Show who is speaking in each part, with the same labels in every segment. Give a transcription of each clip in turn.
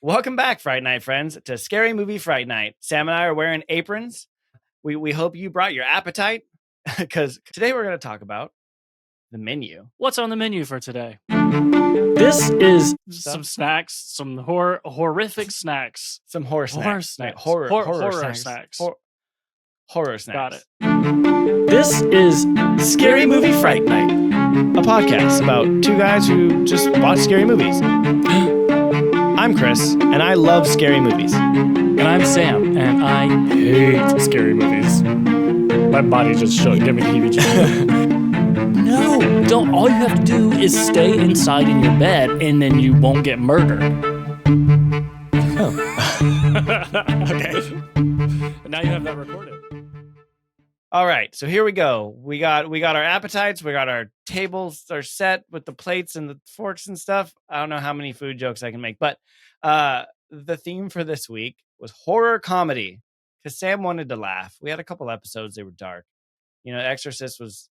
Speaker 1: Welcome back, Fright Night friends, to Scary Movie Fright Night. Sam and I are wearing aprons. We hope you brought your appetite, because today we're going to talk about the menu.
Speaker 2: What's on the menu for today? This is some snacks, some horrific snacks.
Speaker 1: Some horror snacks.
Speaker 2: Horror snacks.
Speaker 1: Horror snacks.
Speaker 2: Got it. This is Scary Movie Fright Night,
Speaker 1: a podcast about two guys who just watch scary movies. I'm Chris, and I love scary movies.
Speaker 2: And I'm Sam, and I hate scary movies. My body just shook. Give me the heebie-jeebies. No, don't. All you have to do is stay inside in your bed, and then you won't get murdered.
Speaker 1: Oh.
Speaker 2: Okay. Now you have that recorded.
Speaker 1: All right, so here we go. We got our appetites. We got our tables are set with the plates and the forks and stuff. I don't know how many food jokes I can make, but the theme for this week was horror comedy because Sam wanted to laugh. We had a couple episodes. They were dark. You know, Exorcist was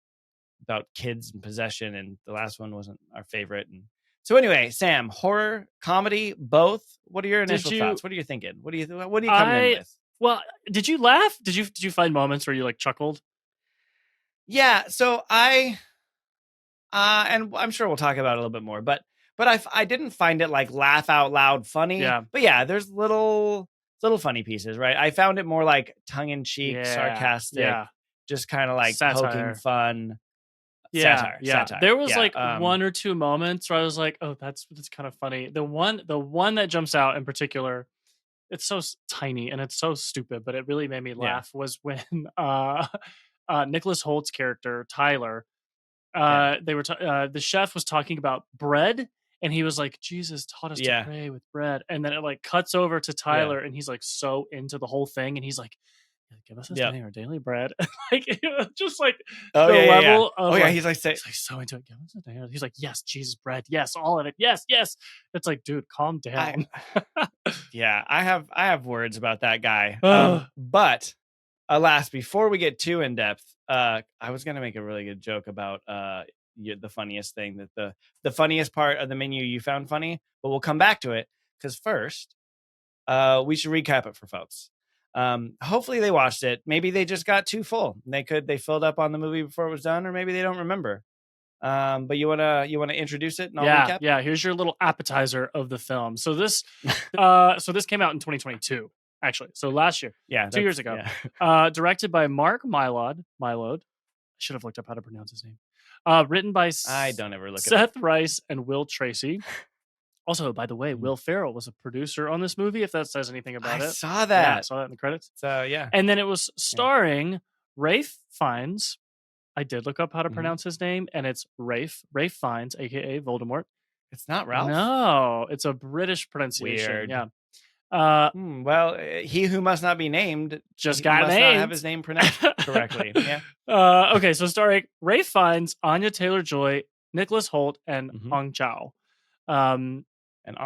Speaker 1: about kids and possession, and the last one wasn't our favorite. And so anyway, Sam, horror, comedy, both. What are your initial thoughts? What are you thinking? What are you coming in with?
Speaker 2: Well, did you laugh? Did you find moments where you like chuckled?
Speaker 1: Yeah, so I and I'm sure we'll talk about it a little bit more, but I didn't find it like laugh out loud funny.
Speaker 2: Yeah.
Speaker 1: But yeah, there's little funny pieces, right? I found it more like tongue in cheek, sarcastic, just kind of like poking fun.
Speaker 2: Satire. There was like one or two moments where I was like, "Oh, that's kind of funny." The one that jumps out in particular, it's so tiny and it's so stupid, but it really made me laugh. Was when Nicholas Holt's character Tyler, they were the chef was talking about bread, and he was like, "Jesus taught us to pray with bread," and then it like cuts over to Tyler, and he's like so into the whole thing, and he's like, "Give us this thing, our daily bread," like just like level of
Speaker 1: he's like
Speaker 2: so into it. Give us a thing. He's like, "Yes, Jesus bread, yes, all of it, yes." It's like, dude, calm down.
Speaker 1: I have words about that guy, but alas, before we get too in depth, I was gonna make a really good joke about the funniest thing, that the funniest part of the menu you found funny, but we'll come back to it because first, we should recap it for folks. Hopefully they watched it. Maybe they just got too full. They filled up on the movie before it was done, or maybe they don't remember. But you wanna introduce it? And I'll recap?
Speaker 2: Yeah. Here's your little appetizer of the film. So this came out in 2022, actually. So last year, 2 years ago. Yeah. Directed by Mark Mylod. I should have looked up how to pronounce his name. Written by
Speaker 1: I don't ever look
Speaker 2: Seth Rice and Will Tracy. Also, by the way, Will Ferrell was a producer on this movie, if that says anything about it.
Speaker 1: I saw that.
Speaker 2: Yeah, I saw that in the credits.
Speaker 1: So, yeah.
Speaker 2: And then it was starring Ralph Fiennes. I did look up how to pronounce his name, and it's Ralph Fiennes, a.k.a. Voldemort.
Speaker 1: It's not Ralph?
Speaker 2: No, it's a British pronunciation.
Speaker 1: Weird.
Speaker 2: Yeah.
Speaker 1: Well, he who must not be named
Speaker 2: just got
Speaker 1: must
Speaker 2: named.
Speaker 1: Not have his name pronounced correctly. Yeah.
Speaker 2: Okay, so starring Ralph Fiennes, Anya Taylor-Joy, Nicholas Hoult, and Hong Chow.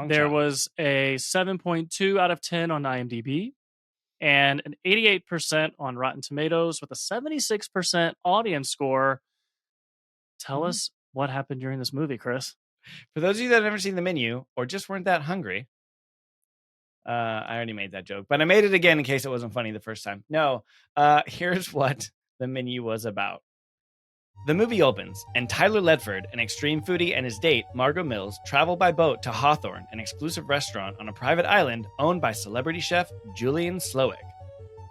Speaker 2: There was a 7.2 out of 10 on IMDb and an 88% on Rotten Tomatoes with a 76% audience score. Tell us what happened during this movie, Chris.
Speaker 1: For those of you that have never seen the menu or just weren't that hungry, I already made that joke, but I made it again in case it wasn't funny the first time. No, here's what the menu was about. The movie opens, and Tyler Ledford, an extreme foodie, and his date, Margot Mills, travel by boat to Hawthorne, an exclusive restaurant on a private island owned by celebrity chef Julian Slowick.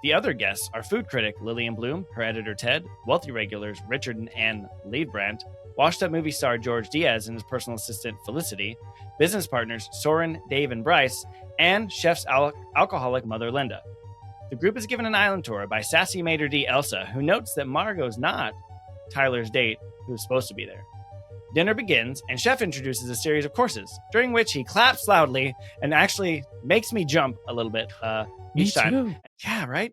Speaker 1: The other guests are food critic Lillian Bloom, her editor Ted, wealthy regulars Richard and Anne Liebrandt, washed-up movie star George Diaz and his personal assistant Felicity, business partners Soren, Dave, and Bryce, and chef's alcoholic mother Linda. The group is given an island tour by sassy maitre d' Elsa, who notes that Margot's not Tyler's date, who's supposed to be there. Dinner begins, and Chef introduces a series of courses, during which he claps loudly and actually makes me jump a little bit each time. Yeah, right?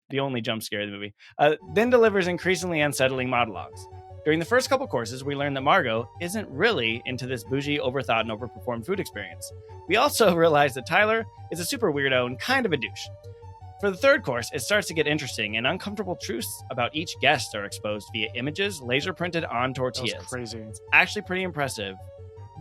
Speaker 1: The only jump scare of the movie. Then delivers increasingly unsettling monologues. During the first couple courses, we learn that Margot isn't really into this bougie, overthought, and overperformed food experience. We also realize that Tyler is a super weirdo and kind of a douche. For the third course, it starts to get interesting, and uncomfortable truths about each guest are exposed via images laser printed on tortillas.
Speaker 2: That was crazy.
Speaker 1: It's actually pretty impressive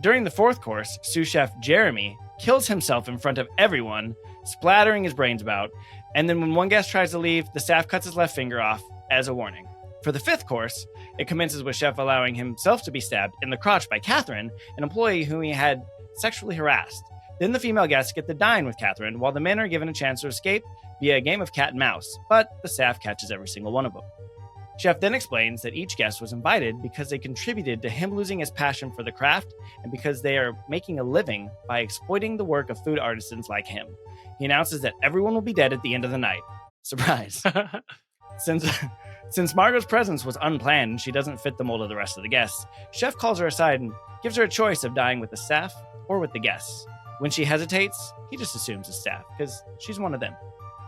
Speaker 1: During the fourth course, sous chef Jeremy kills himself in front of everyone, splattering his brains about, and then when one guest tries to leave, the staff cuts his left finger off as a warning. For the fifth course, it commences with Chef allowing himself to be stabbed in the crotch by Catherine, an employee whom he had sexually harassed. Then the female guests get to dine with Catherine, while the men are given a chance to escape via a game of cat and mouse, but the staff catches every single one of them. Chef then explains that each guest was invited because they contributed to him losing his passion for the craft and because they are making a living by exploiting the work of food artisans like him. He announces that everyone will be dead at the end of the night. Surprise. Since Margot's presence was unplanned and she doesn't fit the mold of the rest of the guests, Chef calls her aside and gives her a choice of dying with the staff or with the guests. When she hesitates, he just assumes the staff because she's one of them.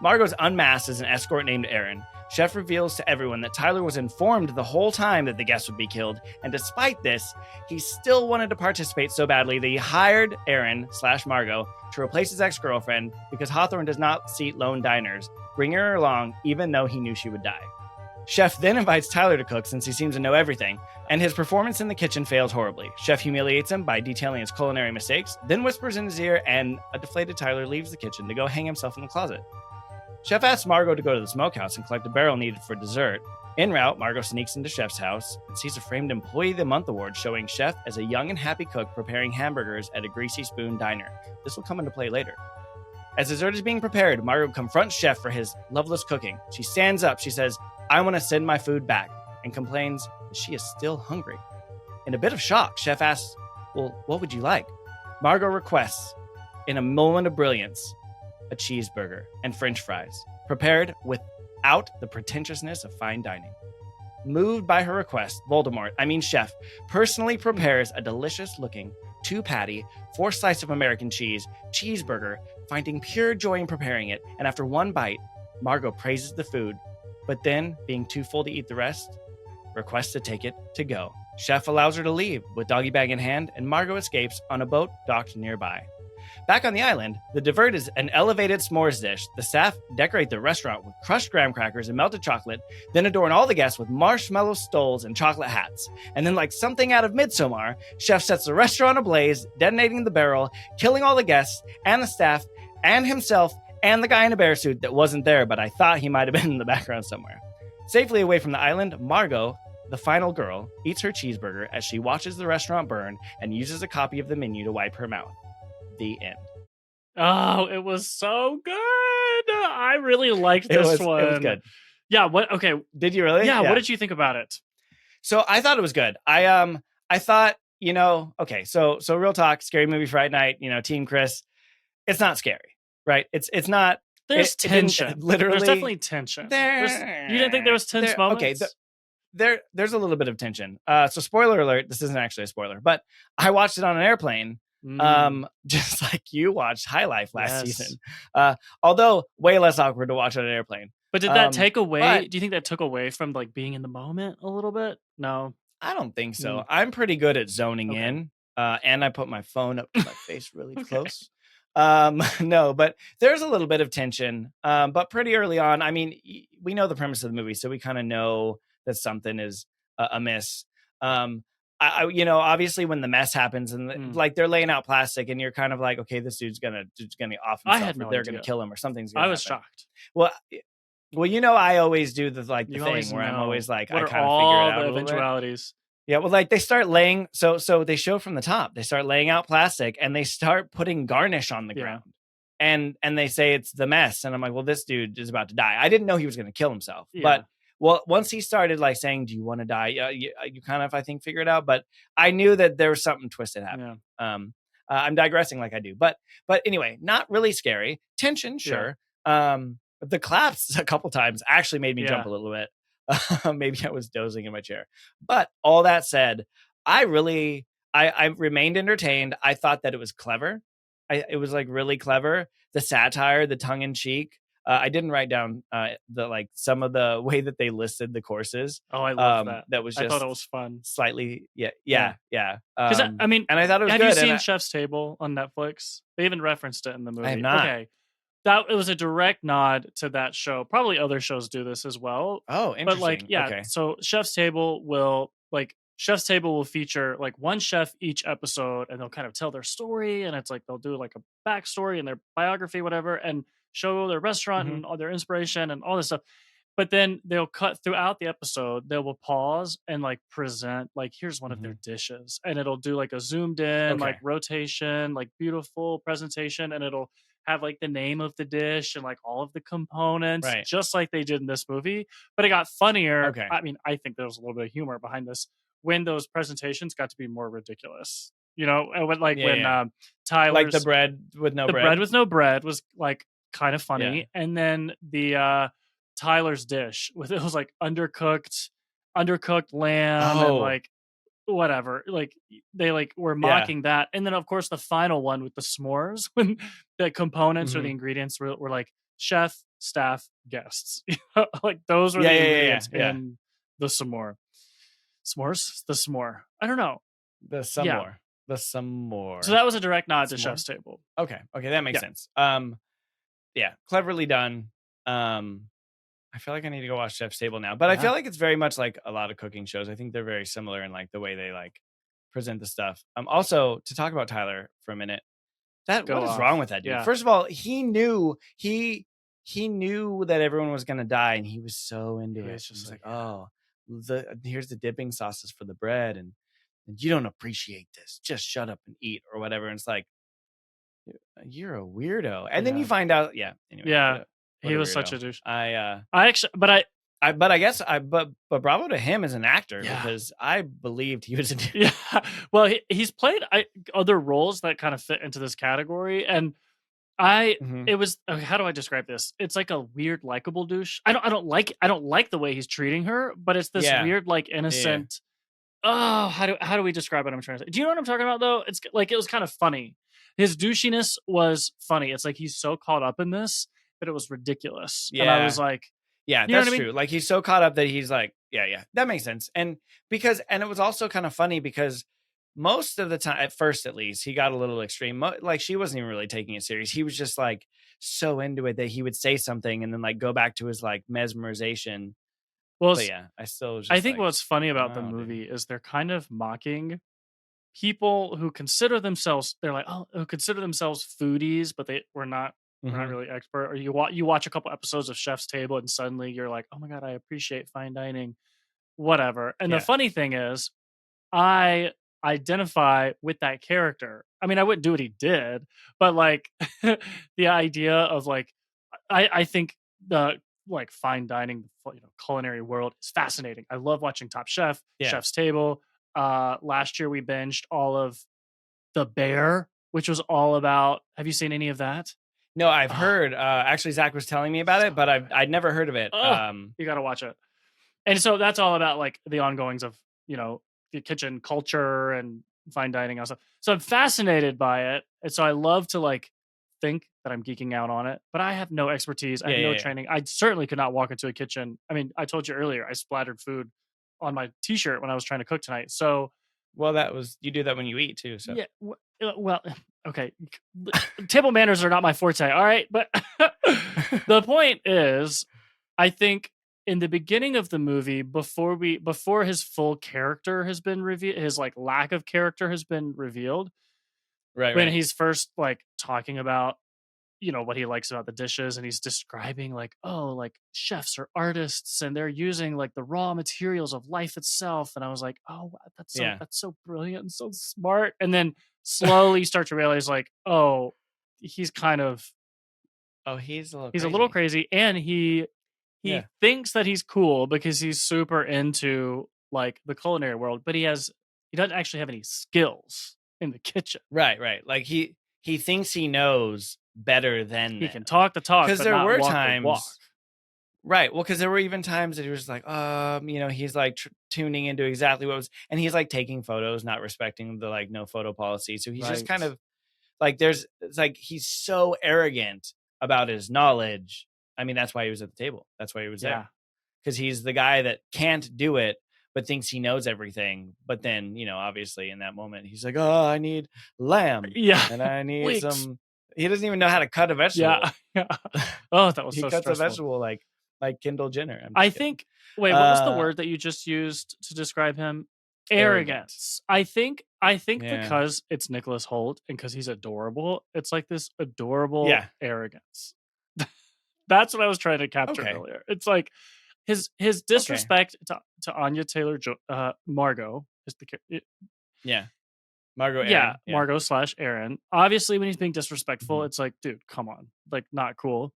Speaker 1: Margot's unmasked as an escort named Aaron. Chef reveals to everyone that Tyler was informed the whole time that the guests would be killed, and despite this, he still wanted to participate so badly that he hired Aaron/Margot to replace his ex-girlfriend because Hawthorne does not seat lone diners, bringing her along even though he knew she would die. Chef then invites Tyler to cook since he seems to know everything, and his performance in the kitchen fails horribly. Chef humiliates him by detailing his culinary mistakes, then whispers in his ear, and a deflated Tyler leaves the kitchen to go hang himself in the closet. Chef asks Margot to go to the smokehouse and collect a barrel needed for dessert. En route, Margot sneaks into Chef's house and sees a framed Employee of the Month award showing Chef as a young and happy cook preparing hamburgers at a Greasy Spoon diner. This will come into play later. As dessert is being prepared, Margot confronts Chef for his loveless cooking. She stands up, she says, "I want to send my food back," and complains that she is still hungry. In a bit of shock, Chef asks, "Well, what would you like?" Margot requests, in a moment of brilliance, a cheeseburger and French fries, prepared without the pretentiousness of fine dining. Moved by her request, Chef, personally prepares a delicious-looking 2-patty, 4-slice of American cheese, cheeseburger, finding pure joy in preparing it, and after one bite, Margot praises the food, but then, being too full to eat the rest, requests to take it to go. Chef allows her to leave with doggy bag in hand, and Margot escapes on a boat docked nearby. Back on the island, the dessert is an elevated s'mores dish. The staff decorate the restaurant with crushed graham crackers and melted chocolate, then adorn all the guests with marshmallow stoles and chocolate hats. And then, like something out of Midsommar, Chef sets the restaurant ablaze, detonating the barrel, killing all the guests and the staff and himself and the guy in a bear suit that wasn't there, but I thought he might have been in the background somewhere. Safely away from the island, Margot, the final girl, eats her cheeseburger as she watches the restaurant burn and uses a copy of the menu to wipe her mouth. The end.
Speaker 2: Oh, it was so good. I really liked this one.
Speaker 1: It was good.
Speaker 2: Yeah. What? Okay.
Speaker 1: Did you really?
Speaker 2: Yeah. What did you think about it?
Speaker 1: So I thought it was good. I thought, okay. So real talk, Scary Movie Fright Night, Team Chris, it's not scary, right? It's not.
Speaker 2: There's tension.
Speaker 1: Literally.
Speaker 2: There's definitely tension. You didn't think there was tense moments?
Speaker 1: Okay. There's a little bit of tension. So spoiler alert, this isn't actually a spoiler, but I watched it on an airplane. Just like you watched High Life last season. Although way less awkward to watch on an airplane.
Speaker 2: But did that take away? Do you think that took away from like being in the moment a little bit? No,
Speaker 1: I don't think so. I'm pretty good at zoning in, and I put my phone up to my face really close. No, but there's a little bit of tension. But pretty early on, I mean, we know the premise of the movie, so we kind of know that something is amiss. Obviously when the mess happens and like they're laying out plastic and you're kind of like, okay, this dude's gonna off himself, or they're gonna kill him, or something's gonna happen.
Speaker 2: I was shocked.
Speaker 1: Well, I always do the thing where I'm always like,
Speaker 2: what
Speaker 1: I kind
Speaker 2: of
Speaker 1: figure it out
Speaker 2: the
Speaker 1: a
Speaker 2: eventualities.
Speaker 1: Yeah, well, like they start laying, so they show from the top, they start laying out plastic and they start putting garnish on the ground, and they say it's the mess, and I'm like, well, this dude is about to die. I didn't know he was gonna kill himself, but. Well, once he started like saying, "Do you want to die?" You kind of, I think, figure it out. But I knew that there was something twisted happening. Yeah. I'm digressing like I do, but anyway, not really scary. Tension, sure. The claps a couple times actually made me jump a little bit. Maybe I was dozing in my chair. But all that said, I remained entertained. I thought that it was clever. It was like really clever. The satire, the tongue in cheek. I didn't write down some of the way that they listed the courses.
Speaker 2: Oh, I love that.
Speaker 1: That was just,
Speaker 2: I thought it was fun.
Speaker 1: Slightly, yeah.
Speaker 2: Because and I thought it was good. Have you seen Chef's Table on Netflix? They even referenced it in the movie.
Speaker 1: I have not.
Speaker 2: Okay, it was a direct nod to that show. Probably other shows do this as well.
Speaker 1: Oh, interesting.
Speaker 2: But so Chef's Table will Chef's Table will feature like one chef each episode, and they'll kind of tell their story, and it's like they'll do like a backstory and their biography, whatever, and show their restaurant
Speaker 1: Mm-hmm.
Speaker 2: and all their inspiration and all this stuff. But then they'll cut throughout the episode, they will pause and like present, like, here's one of their dishes. And it'll do like a zoomed in, like rotation, like beautiful presentation. And it'll have like the name of the dish and like all of the components, just like they did in this movie. But it got funnier.
Speaker 1: Okay.
Speaker 2: I mean, I think there was a little bit of humor behind this when those presentations got to be more ridiculous. You know, when Tyler's,
Speaker 1: like the bread with no bread.
Speaker 2: The bread with no bread was like kind of funny. Yeah. And then the Tyler's dish with it was like undercooked lamb and like whatever, like they like were mocking that. And then of course the final one with the s'mores, when the components or the ingredients were like chef, staff, guests. Like those were the ingredients in the s'more. S'mores? The s'more. I don't know.
Speaker 1: The s'more. The s'more.
Speaker 2: So that was a direct nod to Chef's Table.
Speaker 1: Okay, that makes sense. Yeah, cleverly done. I feel like I need to go watch Chef's Table now, but I feel like it's very much like a lot of cooking shows. I think they're very similar in like the way they like present the stuff. Also, to talk about Tyler for a minute, what is wrong with that dude? Yeah. First of all, he knew that everyone was gonna die, and he was so into it. It's just like, here's the dipping sauces for the bread, and you don't appreciate this. Just shut up and eat, or whatever. And it's like, you're a weirdo. And then you find out, anyway,
Speaker 2: he was such a douche.
Speaker 1: But bravo to him as an actor, because I believed he was a douche.
Speaker 2: Yeah. Well, he's played other roles that kind of fit into this category, and it was, how do I describe this? It's like a weird likable douche. I don't like the way he's treating her, but it's this weird like innocent. Oh, how do we describe what I'm trying to say? Do you know what I'm talking about though? It's like, it was kind of funny. His douchiness was funny. It's like he's so caught up in this that it was ridiculous. Yeah. And I was like,
Speaker 1: that's true. I mean? Like he's so caught up that he's like, that makes sense. And it was also kind of funny because most of the time, at first at least, he got a little extreme. Like she wasn't even really taking it serious. He was just like so into it that he would say something and then like go back to his like mesmerization.
Speaker 2: Well,
Speaker 1: but I
Speaker 2: think what's funny about the movie is they're kind of mocking people who consider themselves, who consider themselves foodies, but we're not really expert. Or you watch a couple episodes of Chef's Table and suddenly you're like, oh my God, I appreciate fine dining, whatever. And the funny thing is, I identify with that character. I mean, I wouldn't do what he did, but like the idea of like, I think the like fine dining, culinary world is fascinating. I love watching Top Chef, Chef's Table. Last year we binged all of The Bear, which was all about, have you seen any of that?
Speaker 1: No, I've heard. Actually, Zach was telling me about it, but I'd never heard of it.
Speaker 2: You got to watch it. And so that's all about like the ongoings of, the kitchen culture and fine dining and stuff. So I'm fascinated by it. And so I love to like think that I'm geeking out on it, but I have no expertise. I have no training. I certainly could not walk into a kitchen. I mean, I told you earlier, I splattered food on my t-shirt when I was trying to cook tonight. So,
Speaker 1: well, you do that when you eat too. So
Speaker 2: well, okay. Table manners are not my forte. All right. But the point is, I think in the beginning of the movie, before his full character has been revealed, his like lack of character has been revealed.
Speaker 1: Right.
Speaker 2: When he's first like talking about, what he likes about the dishes, and he's describing like, oh, like chefs are artists and they're using like the raw materials of life itself. And I was like, oh, that's so brilliant and so smart. And then slowly start to realize like, oh, he's kind of,
Speaker 1: he's a
Speaker 2: little crazy. And he thinks that he's cool because he's super into like the culinary world, but he doesn't actually have any skills in the kitchen.
Speaker 1: Right. Like he thinks he knows better than
Speaker 2: he can talk the talk,
Speaker 1: because
Speaker 2: there
Speaker 1: were
Speaker 2: walk
Speaker 1: times
Speaker 2: the walk.
Speaker 1: Right. Well, because there were even times that he was like, he's like tuning into exactly what was, and he's like taking photos, not respecting the like no photo policy. So he's just kind of like, it's like he's so arrogant about his knowledge. I mean, that's why he was at the table. That's why he was there, because he's the guy that can't do it but thinks he knows everything. But then, obviously in that moment, he's like, oh, I need lamb.
Speaker 2: Yeah.
Speaker 1: And I need some. He doesn't even know how to cut a vegetable.
Speaker 2: Yeah. Oh, that was
Speaker 1: he
Speaker 2: so
Speaker 1: cuts
Speaker 2: stressful.
Speaker 1: a vegetable like Kendall Jenner.
Speaker 2: I think, wait, what was the word that you just used to describe him? arrogance. I think
Speaker 1: Yeah.
Speaker 2: because it's Nicholas Hoult and because he's adorable, it's like this adorable arrogance. That's what I was trying to capture earlier. It's like his disrespect to Anya Taylor Margot is the
Speaker 1: Margot Aaron.
Speaker 2: Margot / Aaron. Obviously, when he's being disrespectful, it's like, dude, come on, like not cool.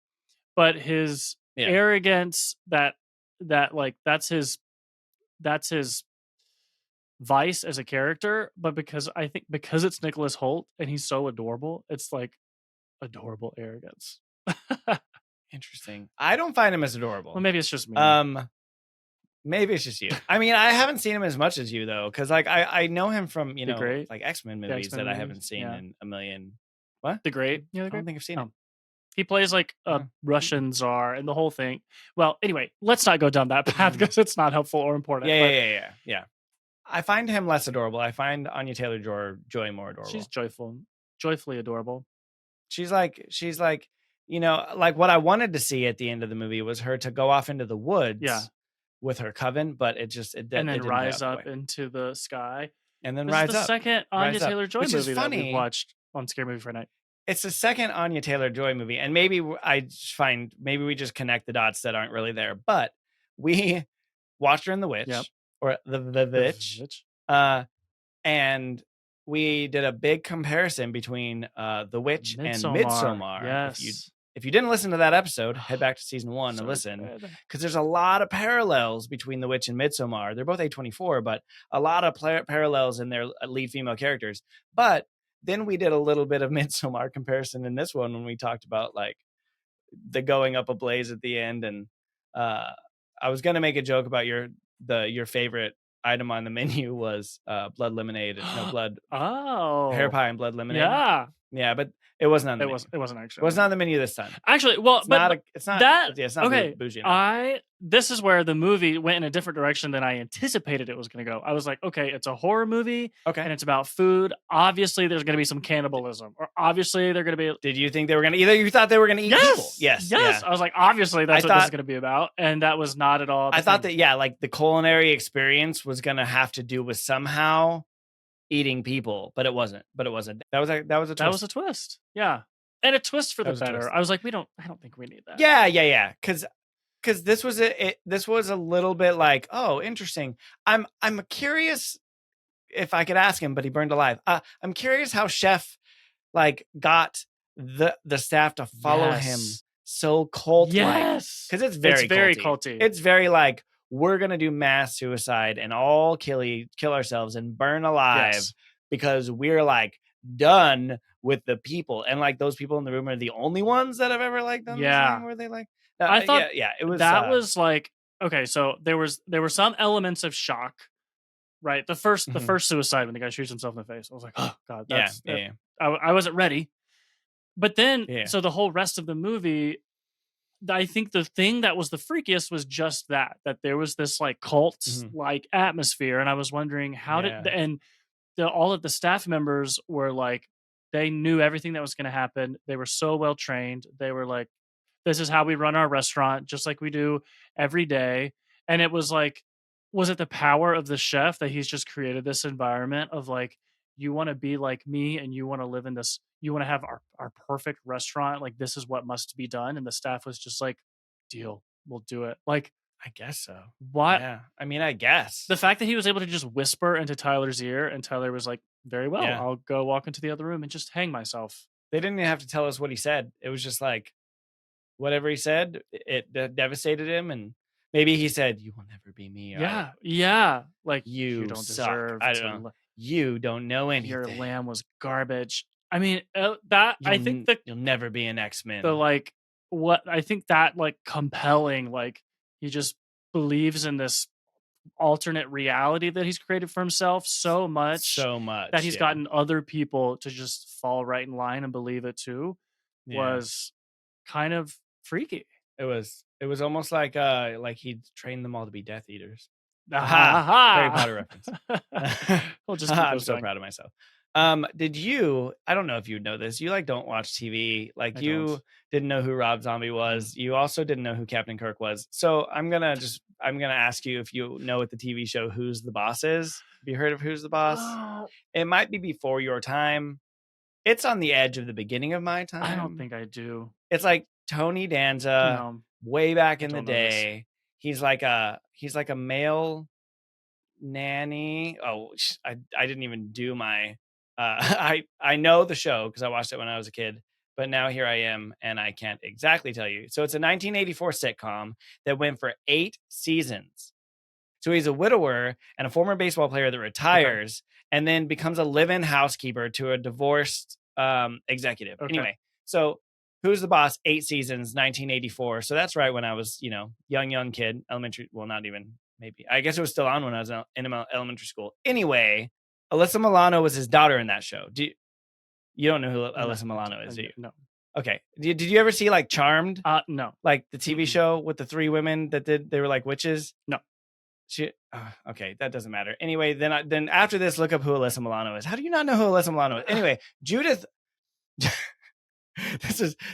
Speaker 2: But his arrogance that like that's his vice as a character. But because it's Nicholas Hoult and he's so adorable, it's like adorable arrogance.
Speaker 1: Interesting. I don't find him as adorable.
Speaker 2: Well, maybe it's just me.
Speaker 1: Maybe it's just you. I mean, I haven't seen him as much as you though, because like I know him from like X-Men movies that I haven't seen in a million. What?
Speaker 2: The Great?
Speaker 1: I don't think I've seen him.
Speaker 2: He plays like a Russian czar and the whole thing. Well, anyway, let's not go down that path because it's not helpful or important.
Speaker 1: Yeah. I find him less adorable. I find Anya Taylor-Joy more adorable.
Speaker 2: She's joyfully adorable.
Speaker 1: She's like, like what I wanted to see at the end of the movie was her to go off into the woods with her coven, but it
Speaker 2: then rise up into the sky.
Speaker 1: And then
Speaker 2: this
Speaker 1: rise
Speaker 2: is the
Speaker 1: up.
Speaker 2: second Anya Taylor-Joy movie
Speaker 1: that
Speaker 2: we watched on Scary Movie Fright Night.
Speaker 1: It's the second Anya Taylor-Joy movie, and maybe we just connect the dots that aren't really there. But we watched her in The Witch, or the Witch, and we did a big comparison between The Witch and Midsommar.
Speaker 2: Yes.
Speaker 1: If you didn't listen to that episode, head back to season 1 and listen, because there's a lot of parallels between The Witch and Midsommar. They're both A24, but a lot of parallels in their lead female characters. But then we did a little bit of Midsommar comparison in this one when we talked about like the going up a blaze at the end. And I was going to make a joke about your favorite item on the menu was blood lemonade. No, blood. Hair pie and blood lemonade. Yeah, but it wasn't on the menu.
Speaker 2: It wasn't actually.
Speaker 1: It wasn't on the menu this time.
Speaker 2: Actually, well,
Speaker 1: it's not bougie enough.
Speaker 2: This is where the movie went in a different direction than I anticipated it was going to go. I was like, okay, it's a horror movie, and it's about food. Obviously, there's going to be some cannibalism, or obviously they're going to be.
Speaker 1: Did you think they were going to? You thought they were going to eat people? Yes.
Speaker 2: Yeah. I was like, obviously, that's what this is going to be about, and that was not at all.
Speaker 1: I thought that like the culinary experience was going to have to do with somehow eating people, but it wasn't. That was a twist.
Speaker 2: That was a twist. Yeah, and a twist for the better. I was like, I don't think we need that.
Speaker 1: Yeah. Because this was a little bit like, oh, interesting. I'm curious if I could ask him, but he burned alive. I'm curious how Chef like got the staff to follow him so cult-like.
Speaker 2: Yes,
Speaker 1: because it's very culty. It's very like, we're gonna do mass suicide and all kill ourselves and burn alive because we're like done with the people, and like those people in the room are the only ones that have ever like done this thing where they like.
Speaker 2: I thought
Speaker 1: it was
Speaker 2: was like, okay, so there were some elements of shock, right? The first suicide when the guy shoots himself in the face, I was like, oh god, I wasn't ready. But then so the whole rest of the movie, I think the thing that was the freakiest was just that there was this like cult like atmosphere, and I was wondering how all of the staff members were like, they knew everything that was going to happen. They were so well trained. They were like, this is how we run our restaurant, just like we do every day. And it was like, was it the power of the chef that he's just created this environment of like, you want to be like me and you want to live in this, you want to have our perfect restaurant. Like, this is what must be done. And the staff was just like, deal, we'll do it. Like,
Speaker 1: I guess so.
Speaker 2: What?
Speaker 1: Yeah. I mean, I guess.
Speaker 2: The fact that he was able to just whisper into Tyler's ear and Tyler was like, very well, I'll go walk into the other room and just hang myself.
Speaker 1: They didn't even have to tell us what he said. It was just like, whatever he said, it devastated him. And maybe he said, you will never be me.
Speaker 2: Yeah. Like,
Speaker 1: you
Speaker 2: don't
Speaker 1: suck.
Speaker 2: deserve
Speaker 1: I don't know. You don't know anything.
Speaker 2: Your lamb was garbage. I mean, I think that
Speaker 1: you'll never be an X-Men.
Speaker 2: The like, what I think that like compelling, like he just believes in this alternate reality that he's created for himself so much that he's gotten other people to just fall right in line and believe it too was kind of freaky.
Speaker 1: It was almost like he'd trained them all to be Death Eaters.
Speaker 2: Harry
Speaker 1: Potter reference.
Speaker 2: We'll just
Speaker 1: I'm so proud of myself. Did you? I don't know if you know this. You like don't watch TV. Like you didn't know who Rob Zombie was. You also didn't know who Captain Kirk was. So I'm gonna ask you if you know what the TV show Who's the Boss is. Have you heard of Who's the Boss? It might be before your time. It's on the edge of the beginning of my time.
Speaker 2: I don't think I do.
Speaker 1: It's like Tony Danza, way back in the day. He's like a male nanny. Oh, I didn't even do my. I know the show because I watched it when I was a kid, but now here I am and I can't exactly tell you. So it's a 1984 sitcom that went for 8 seasons. So he's a widower and a former baseball player that retires and then becomes a live-in housekeeper to a divorced executive. Anyway, so Who's the Boss? 8 seasons, 1984. So that's right when I was, young kid, elementary. Well, not even, maybe. I guess it was still on when I was in elementary school. Anyway, Alyssa Milano was his daughter in that show. You don't know who Alyssa Milano is, do you?
Speaker 2: No.
Speaker 1: Okay. Did you ever see like Charmed?
Speaker 2: No.
Speaker 1: Like the TV show with the 3 women that they were like witches?
Speaker 2: No.
Speaker 1: Okay, that doesn't matter. Anyway, then after this, look up who Alyssa Milano is. How do you not know who Alyssa Milano is? Anyway, Judith.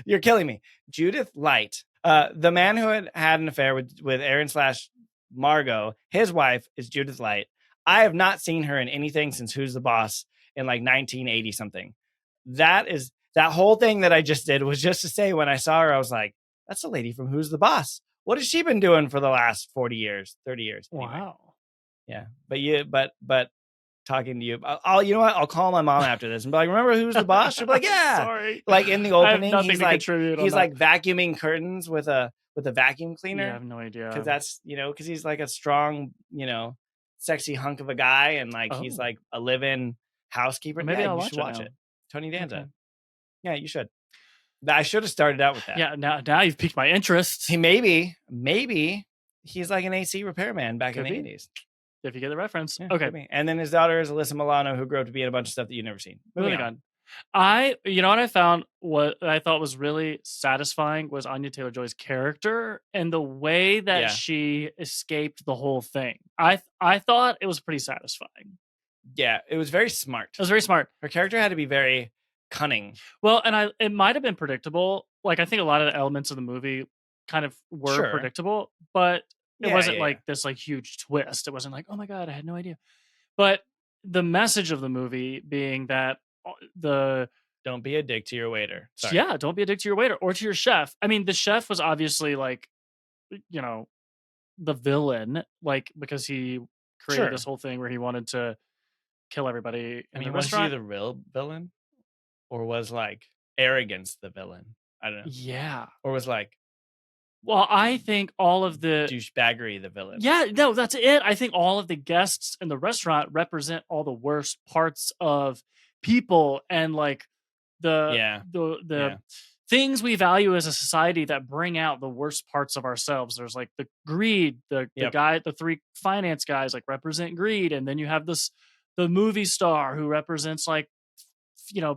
Speaker 1: You're killing me. Judith Light, the man who had an affair with Aaron / Margot, his wife is Judith Light. I have not seen her in anything since Who's the Boss in like 1980 something. That whole thing that I just did was just to say when I saw her, I was like, that's the lady from Who's the Boss. What has she been doing for the last 40 years, 30 years? Anyway.
Speaker 2: Wow.
Speaker 1: Yeah. But talking to you, you know what? I'll call my mom after this and be like, remember Who's the Boss? She'll be like, yeah.
Speaker 2: Sorry.
Speaker 1: Like in the opening, he's like vacuuming curtains with a vacuum cleaner.
Speaker 2: Yeah, I have no idea.
Speaker 1: Because that's, because he's like a strong, sexy hunk of a guy and like he's like a live-in housekeeper.
Speaker 2: Maybe
Speaker 1: you should watch it. Tony Danza. Okay. Yeah, you should. I should have started out with that.
Speaker 2: Yeah, now you've piqued my interest.
Speaker 1: He maybe he's like an AC repairman back in the 80s.
Speaker 2: If you get the reference.
Speaker 1: Yeah,
Speaker 2: okay.
Speaker 1: And then his daughter is Alyssa Milano, who grew up to be in a bunch of stuff that you've never seen. Moving on.
Speaker 2: You know what I found, what I thought was really satisfying was Anya Taylor-Joy's character and the way that she escaped the whole thing. I thought it was pretty satisfying.
Speaker 1: Yeah, it was very smart.
Speaker 2: It was very smart.
Speaker 1: Her character had to be very cunning.
Speaker 2: Well, and it might have been predictable. Like I think a lot of the elements of the movie kind of were predictable, but it wasn't like this like huge twist. It wasn't like, oh my God, I had no idea. But the message of the movie being that
Speaker 1: don't be a dick to your waiter.
Speaker 2: Sorry. Yeah, don't be a dick to your waiter or to your chef. I mean, the chef was obviously like, the villain, like because he created this whole thing where he wanted to kill everybody in the restaurant.
Speaker 1: Was he the real villain? Or was like arrogance the villain? I don't know.
Speaker 2: Yeah.
Speaker 1: Or was like,
Speaker 2: well, I think all of the
Speaker 1: douchebaggery the villain.
Speaker 2: Yeah, no, that's it. I think all of the guests in the restaurant represent all the worst parts of people and like the things we value as a society that bring out the worst parts of ourselves. There's like the greed, the 3 finance guys like represent greed, and then you have the movie star who represents like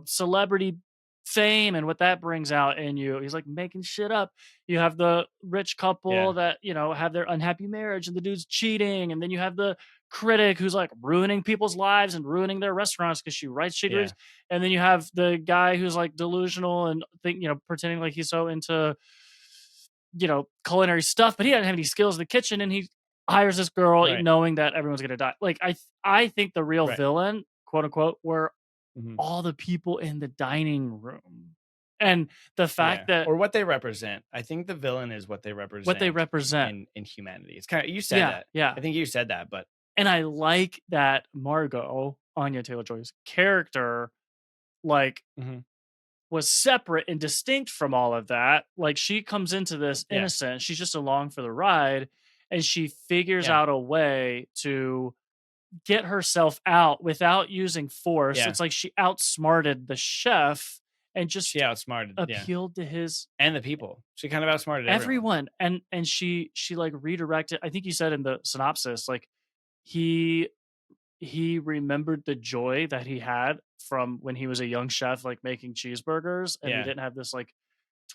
Speaker 2: celebrity fame and what that brings out in you. He's like making shit up. You have the rich couple that have their unhappy marriage and the dude's cheating, and then you have the critic who's like ruining people's lives and ruining their restaurants because she writes shit reviews. And then you have the guy who's like delusional and pretending like he's so into culinary stuff, but he doesn't have any skills in the kitchen, and he hires this girl knowing that everyone's gonna die. Like I think the real villain, quote unquote, were all the people in the dining room, and the fact that,
Speaker 1: or what they represent. I think the villain is what they represent.
Speaker 2: What they represent
Speaker 1: in humanity. It's kind of, you said that.
Speaker 2: Yeah,
Speaker 1: I think you said that, but
Speaker 2: and I like that Margot, Anya Taylor-Joy's character, like was separate and distinct from all of that. Like she comes into this innocent. She's just along for the ride, and she figures out a way to get herself out without using force. It's like she outsmarted the chef and just appealed to his
Speaker 1: and the people. She kind of outsmarted
Speaker 2: everyone. And she like redirected. I think you said in the synopsis, like he remembered the joy that he had from when he was a young chef, like making cheeseburgers, and he didn't have this like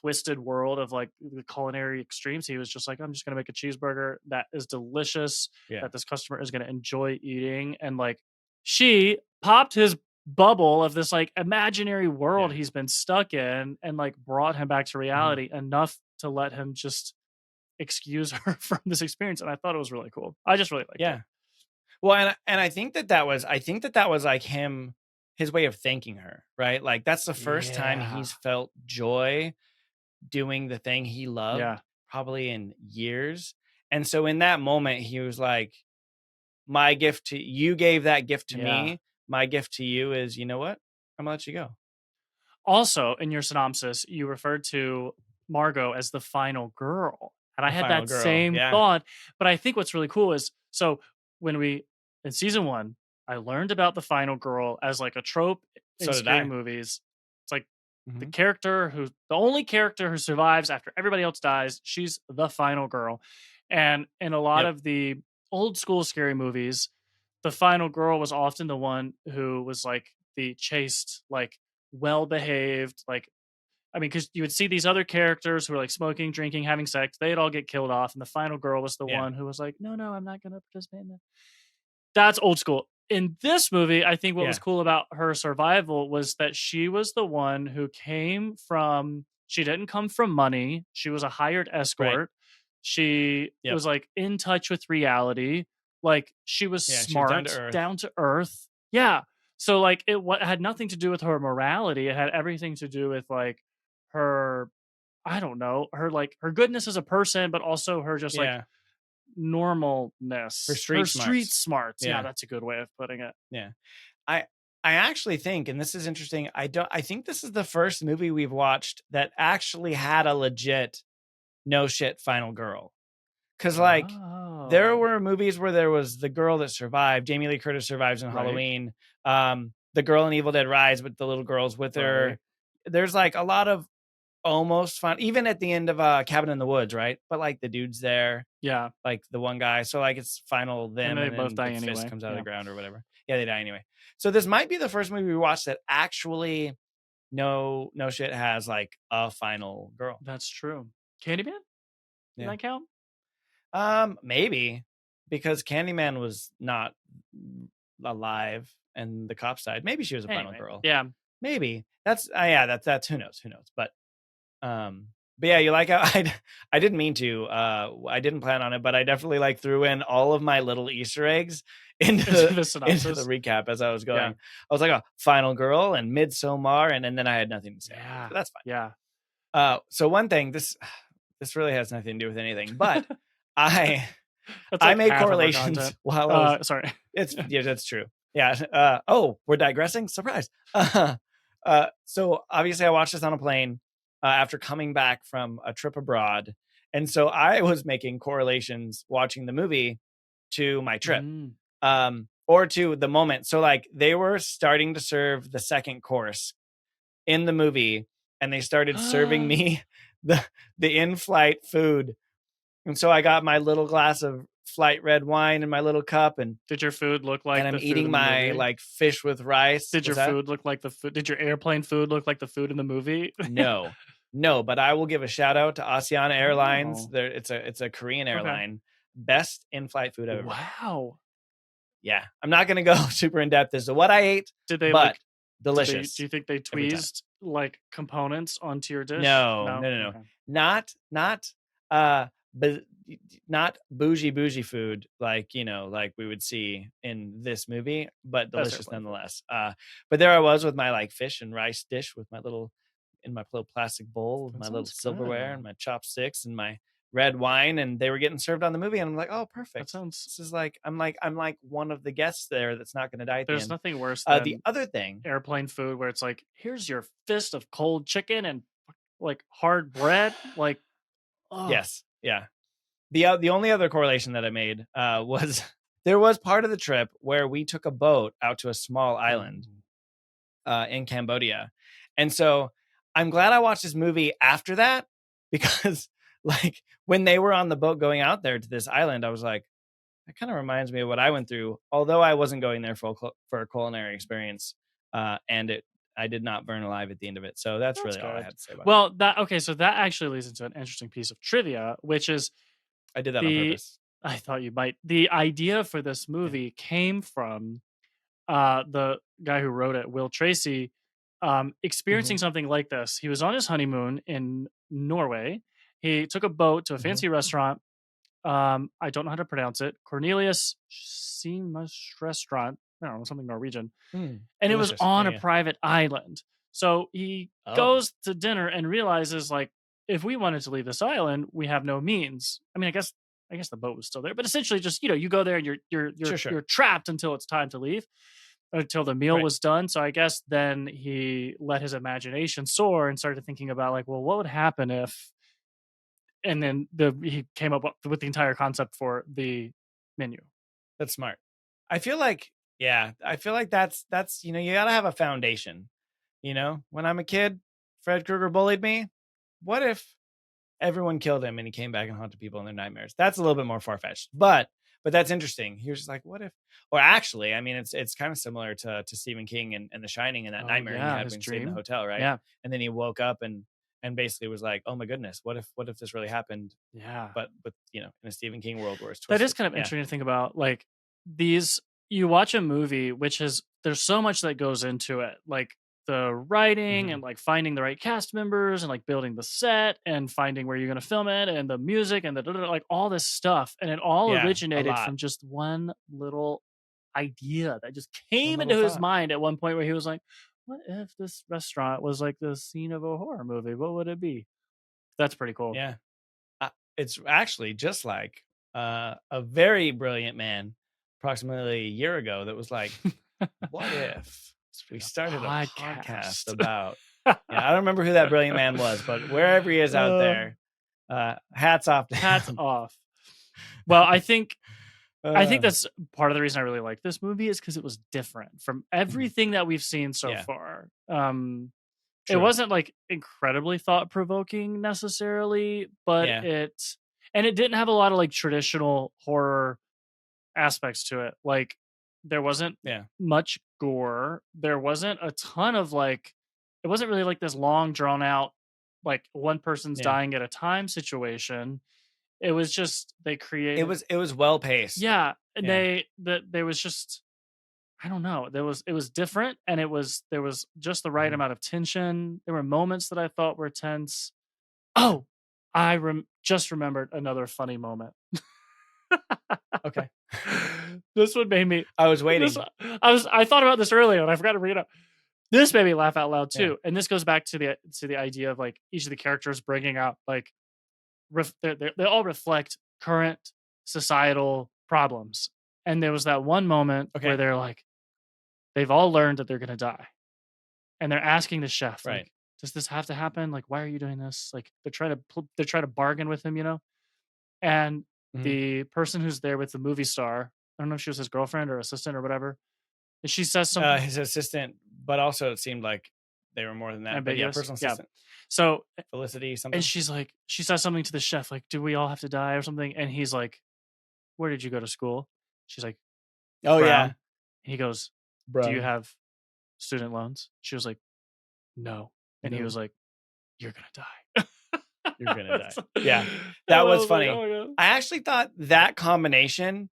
Speaker 2: twisted world of like the culinary extremes. He was just like, I'm just going to make a cheeseburger that is delicious, that this customer is going to enjoy eating. And like she popped his bubble of this like imaginary world
Speaker 1: Yeah.
Speaker 2: he's been stuck in, and like brought him back to
Speaker 1: Mhm.
Speaker 2: reality enough to let him just excuse her from this experience. And I thought it was really cool. I just really liked it.
Speaker 1: Yeah. Well, and I think that was like his way of thanking her, right? Like that's the first time
Speaker 2: Yeah.
Speaker 1: he's felt joy doing the thing he loved
Speaker 2: Yeah.
Speaker 1: probably in years. And so in that moment he was like, my gift to you gave that gift to
Speaker 2: Yeah.
Speaker 1: me. My gift to you is, you know what? I'm gonna let you go.
Speaker 2: Also, in your synopsis, you referred to Margot as the final girl. And I
Speaker 1: The
Speaker 2: had
Speaker 1: final
Speaker 2: that
Speaker 1: girl.
Speaker 2: same
Speaker 1: Yeah.
Speaker 2: thought. But I think what's really cool is so when we, in season one, I learned about the final girl as like a trope in
Speaker 1: So did
Speaker 2: scary
Speaker 1: I.
Speaker 2: movies. It's like
Speaker 1: Mhm.
Speaker 2: the only character who survives after everybody else dies, she's the final girl. And in a lot
Speaker 1: Yep.
Speaker 2: of the old school scary movies, the final girl was often the one who was like the chaste, like well behaved, like I mean, because you would see these other characters who were like smoking, drinking, having sex, they'd all get killed off, and the final girl was the
Speaker 1: Yeah.
Speaker 2: one who was like, no, no, I'm not going to participate in that. That's old school. In this movie, I think what was
Speaker 1: Yeah.
Speaker 2: cool about her survival was that she was the one who she didn't come from money. She was a hired
Speaker 1: Right.
Speaker 2: escort. She
Speaker 1: Yep.
Speaker 2: was like in touch with reality. Like she was
Speaker 1: Yeah. She was down to
Speaker 2: smart,
Speaker 1: earth.
Speaker 2: down to earth. Yeah. So like had nothing to do with her morality. It had everything to do with like her, I don't know, her like her goodness as a person, but also her just like
Speaker 1: Yeah. Her
Speaker 2: normalness, her
Speaker 1: street
Speaker 2: street
Speaker 1: smarts.
Speaker 2: smarts. Yeah,
Speaker 1: Yeah.
Speaker 2: that's a good way of putting it.
Speaker 1: Yeah. I I actually think, and this is interesting, I think this is the first movie we've watched that actually had a legit no shit final girl. Cause like there
Speaker 2: Oh,
Speaker 1: were movies where there was the girl that survived. Jamie Lee Curtis survives in
Speaker 2: right,
Speaker 1: Halloween. The girl in Evil Dead Rise, but the little girl's with
Speaker 2: right.
Speaker 1: her. There's like a lot of almost fun, even at the end of Cabin in the Woods, right? But like the dude's there,
Speaker 2: Yeah,
Speaker 1: like the one guy. So like it's final
Speaker 2: and
Speaker 1: them,
Speaker 2: they
Speaker 1: and
Speaker 2: both
Speaker 1: then
Speaker 2: die
Speaker 1: the fist
Speaker 2: anyway.
Speaker 1: comes out of the
Speaker 2: Yeah,
Speaker 1: ground or whatever. Yeah, they die anyway. So this might be the first movie we watched that actually no shit has like a final girl.
Speaker 2: that's true. Candyman? Does
Speaker 1: Yeah.
Speaker 2: that count?
Speaker 1: Maybe because Candyman was not alive and the cops died. Maybe she was a final
Speaker 2: Anyway,
Speaker 1: girl.
Speaker 2: yeah.
Speaker 1: Maybe that's yeah, that's who knows. Um but yeah, you like how I didn't mean to I didn't plan on it, but I definitely like threw in all of my little Easter eggs into
Speaker 2: Into
Speaker 1: the
Speaker 2: the
Speaker 1: into the
Speaker 2: synopsis.
Speaker 1: recap as I was
Speaker 2: Yeah,
Speaker 1: going. I was like a final girl and Midsommar and then I had nothing to say after.
Speaker 2: yeah,
Speaker 1: So that's fine.
Speaker 2: yeah.
Speaker 1: So one thing, this really has nothing to do with anything, but I
Speaker 2: That's
Speaker 1: I
Speaker 2: like
Speaker 1: made
Speaker 2: half of our
Speaker 1: correlations
Speaker 2: content.
Speaker 1: while I was
Speaker 2: Sorry.
Speaker 1: it's yeah, that's true. Yeah. Oh, we're digressing. Surprise. So obviously, I watched this on a plane after coming back from a trip abroad, and so I was making correlations watching the movie to my trip,
Speaker 2: Mm.
Speaker 1: or to the moment. So like they were starting to serve the second course in the movie, and they started serving me the in-flight food, and so I got my little glass of flight red wine in my little cup,
Speaker 2: Did your food look
Speaker 1: and
Speaker 2: like
Speaker 1: I'm
Speaker 2: the food
Speaker 1: eating
Speaker 2: in the
Speaker 1: my
Speaker 2: movie?
Speaker 1: like fish with rice.
Speaker 2: Did your
Speaker 1: What's that?
Speaker 2: food look like the food? Did your airplane food look like the food in the movie?
Speaker 1: No, no, but I will give a shout out to Asiana Airlines.
Speaker 2: Oh,
Speaker 1: There, it's a Korean
Speaker 2: okay.
Speaker 1: airline. Best in-flight food I've ever had.
Speaker 2: Wow.
Speaker 1: Yeah, I'm not gonna go super in depth as to what I ate,
Speaker 2: Did they
Speaker 1: but
Speaker 2: like do
Speaker 1: delicious
Speaker 2: you think they
Speaker 1: every time.
Speaker 2: tweezed like components onto your dish?
Speaker 1: No,
Speaker 2: No?
Speaker 1: no, no, no,
Speaker 2: Okay.
Speaker 1: not uh, but not bougie food like like we would see in this movie, but
Speaker 2: That's
Speaker 1: delicious
Speaker 2: airplane food.
Speaker 1: nonetheless. But there I was with my like fish and rice dish with my little in my little plastic bowl with
Speaker 2: That
Speaker 1: my little
Speaker 2: sounds
Speaker 1: silverware
Speaker 2: good.
Speaker 1: and my chopsticks and my red wine, and they were getting served on the movie, and I'm like, oh,
Speaker 2: That
Speaker 1: perfect.
Speaker 2: sounds
Speaker 1: This is like I'm like one of the guests there that's not going to die at the
Speaker 2: there's
Speaker 1: end.
Speaker 2: nothing worse
Speaker 1: The
Speaker 2: than
Speaker 1: other thing,
Speaker 2: airplane food where it's like, "Here's your fist of cold chicken and, like, hard bread." Like, oh.
Speaker 1: yes, yeah. The only other correlation that I made was there was part of the trip where we took a boat out to a small island in Cambodia, and so I'm glad I watched this movie after that because like when they were on the boat going out there to this island, I was like, that kind of reminds me of what I went through. Although I wasn't going there for a culinary experience, and I did not burn alive at the end of it. So that's
Speaker 2: That's
Speaker 1: really all I
Speaker 2: good.
Speaker 1: had to say about it.
Speaker 2: Well, that okay, so that actually leads into an interesting piece of trivia, which is
Speaker 1: I did that on
Speaker 2: the
Speaker 1: purpose.
Speaker 2: I thought you might. The idea for this
Speaker 1: Yeah.
Speaker 2: movie came from the guy who wrote it, Will Tracy,
Speaker 1: Hmm.
Speaker 2: experiencing something like this. He was on his honeymoon in Norway. He took a boat to a
Speaker 1: Hmm.
Speaker 2: fancy restaurant. I don't know how to pronounce it. Cornelius Seamus restaurant. I don't know, something Norwegian.
Speaker 1: Mm.
Speaker 2: And it was
Speaker 1: Delicious.
Speaker 2: on
Speaker 1: Yeah,
Speaker 2: a
Speaker 1: yeah.
Speaker 2: private island. So he
Speaker 1: Oh,
Speaker 2: goes to dinner and realizes, like, if we wanted to leave this island, we have no means. I mean, I guess the boat was still there, but essentially just, you go there and
Speaker 1: sure, sure.
Speaker 2: you're trapped until it's time to leave, until the meal
Speaker 1: Right.
Speaker 2: was done. So I guess then he let his imagination soar and started thinking about, like, well, what would happen if, and then he came up with the entire concept for the menu.
Speaker 1: That's smart. I feel like, yeah, I feel like that's you gotta have a foundation. When I'm a kid, Fred Krueger bullied me. What if everyone killed him and he came back and haunted people in their nightmares? That's a little bit more far fetched, but that's interesting. He was just like, what if? Or actually, I mean, it's kind of similar to Stephen King and The Shining and that
Speaker 2: Oh
Speaker 1: nightmare he
Speaker 2: yeah,
Speaker 1: had
Speaker 2: his
Speaker 1: when he stayed in the
Speaker 2: dream.
Speaker 1: hotel, right?
Speaker 2: Yeah,
Speaker 1: And then he woke up and basically was like, oh my goodness, what if this really happened?
Speaker 2: yeah.
Speaker 1: But in a Stephen King world where it's
Speaker 2: That is
Speaker 1: twisted.
Speaker 2: kind of
Speaker 1: Yeah.
Speaker 2: interesting to think about. Like, these, you watch a movie, which is, there's so much that goes into it, like the writing
Speaker 1: Hmm.
Speaker 2: and like finding the right cast members and like building the set and finding where you're going to film it and the music and like all this stuff. And it all
Speaker 1: Yeah, a
Speaker 2: originated
Speaker 1: lot.
Speaker 2: from just one little idea that just
Speaker 1: One
Speaker 2: came
Speaker 1: little
Speaker 2: into his
Speaker 1: thought.
Speaker 2: mind at one point where he was like, what if this restaurant was like the scene of a horror movie? What would it be? That's pretty cool.
Speaker 1: Yeah. It's actually just like a very brilliant man approximately a year ago that was like, what if we
Speaker 2: A
Speaker 1: started a podcast
Speaker 2: podcast.
Speaker 1: about, yeah, I don't remember who that brilliant man was, but wherever he is out
Speaker 2: uh,
Speaker 1: there, hats off to
Speaker 2: Hats
Speaker 1: him.
Speaker 2: off. Well, I think
Speaker 1: uh,
Speaker 2: that's part of the reason I really like this movie, is because it was different from
Speaker 1: mhm.
Speaker 2: everything that we've seen so
Speaker 1: Yeah,
Speaker 2: far. It
Speaker 1: true.
Speaker 2: wasn't like incredibly thought provoking necessarily, but
Speaker 1: Yeah,
Speaker 2: it didn't have a lot of like traditional horror aspects to it. Like, there wasn't
Speaker 1: yeah,
Speaker 2: much gore. There wasn't a ton of like, it wasn't really like this long drawn out, like one person's
Speaker 1: yeah.
Speaker 2: dying at a time situation. It was just, they
Speaker 1: It
Speaker 2: created,
Speaker 1: was it was well paced.
Speaker 2: yeah, and
Speaker 1: Yeah.
Speaker 2: there was just, I don't know, it was different, and there was just the right
Speaker 1: Mhm.
Speaker 2: amount of tension. There were moments that I thought were tense. Oh, just remembered another funny moment.
Speaker 1: Okay.
Speaker 2: This one made me
Speaker 1: I was
Speaker 2: this
Speaker 1: waiting.
Speaker 2: I thought about this earlier and I forgot to bring it up. This made me laugh out loud
Speaker 1: Yeah.
Speaker 2: too. And this goes back to the idea of like each of the characters bringing out like they all reflect current societal problems. And there was that one moment where
Speaker 1: Okay.
Speaker 2: they're like, they've all learned that they're gonna die. And they're asking the chef,
Speaker 1: Right.
Speaker 2: like, does this have to happen? Like, why are you doing this? Like, they're trying to bargain with him, And
Speaker 1: Mhm.
Speaker 2: the person who's there with the movie star, I don't know if she was his girlfriend or assistant or whatever, and she says something
Speaker 1: His assistant, but also it seemed like they were more than that. But yeah,
Speaker 2: ambiguous.
Speaker 1: personal
Speaker 2: Yeah.
Speaker 1: assistant,
Speaker 2: So,
Speaker 1: Felicity
Speaker 2: and
Speaker 1: something.
Speaker 2: she's like, she says something to the chef, like, do we all have to die or something? And he's like, where did you go to school? She's like,
Speaker 1: Oh
Speaker 2: Brown.
Speaker 1: yeah,
Speaker 2: And he goes, do you
Speaker 1: Brown.
Speaker 2: have student loans? She was like, no. And he was
Speaker 1: No,
Speaker 2: like, you're going to die.
Speaker 1: you're gonna die.
Speaker 2: So-
Speaker 1: Yeah,
Speaker 2: and
Speaker 1: that
Speaker 2: I
Speaker 1: was
Speaker 2: was like,
Speaker 1: funny.
Speaker 2: oh my God.
Speaker 1: I actually thought that combination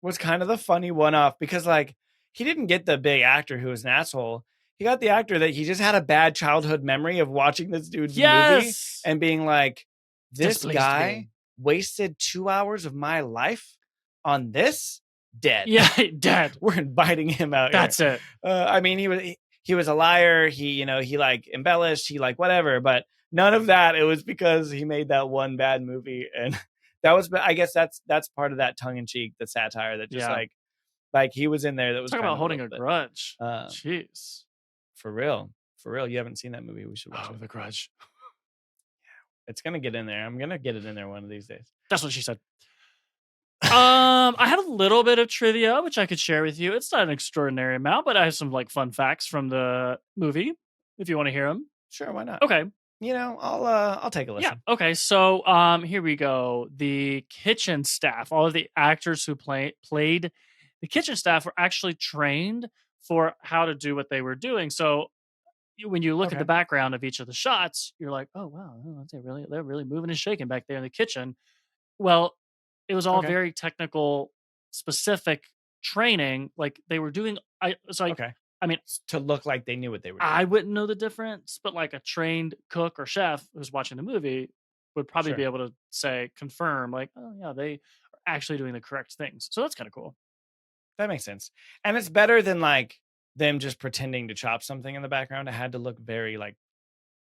Speaker 1: was kind of the funny one off because like he didn't get the big actor who was an asshole. He got the actor that he just had a bad childhood memory of watching this dude's movie
Speaker 2: Yes.
Speaker 1: and being like, this
Speaker 2: Displeased
Speaker 1: guy
Speaker 2: me.
Speaker 1: wasted 2 hours of my life on this. Dead.
Speaker 2: Yeah, dead.
Speaker 1: We're inviting him out here.
Speaker 2: That's it.
Speaker 1: I mean, he was a liar. He like embellished. He like whatever, but none of that. It was because he made that one bad movie, and that was. I guess that's part of that tongue in cheek, the satire that just
Speaker 2: Yeah.
Speaker 1: like he was in there. That was
Speaker 2: Talk
Speaker 1: kind
Speaker 2: about
Speaker 1: of a
Speaker 2: holding
Speaker 1: little
Speaker 2: a
Speaker 1: bit.
Speaker 2: grudge.
Speaker 1: Uh,
Speaker 2: Jeez.
Speaker 1: for real, for real. You haven't seen that movie? We should watch
Speaker 2: Oh,
Speaker 1: it.
Speaker 2: the grudge.
Speaker 1: It's gonna get in there. I'm gonna get it in there one of these days.
Speaker 2: That's what she said. I have a little bit of trivia which I could share with you. It's not an extraordinary amount, but I have some like fun facts from the movie if you want to hear them.
Speaker 1: Sure, why not?
Speaker 2: Okay.
Speaker 1: I'll take a
Speaker 2: Yeah.
Speaker 1: listen.
Speaker 2: Okay. So, here we go. The kitchen staff, all of the actors who played the kitchen staff were actually trained for how to do what they were doing. So, when you look at
Speaker 1: Okay.
Speaker 2: the background of each of the shots, you're like, "Oh wow, they're really moving and shaking back there in the kitchen." Well, it was all
Speaker 1: Okay.
Speaker 2: very technical, specific training, like they were doing.
Speaker 1: Okay.
Speaker 2: I mean,
Speaker 1: To look like they knew what they were doing.
Speaker 2: I wouldn't know the difference, but like a trained cook or chef who's watching the movie would probably be
Speaker 1: Sure.
Speaker 2: able to confirm, like, oh yeah, they are actually doing the correct things. So that's kind of cool.
Speaker 1: That makes sense. And it's better than like them just pretending to chop something in the background. It had to look very like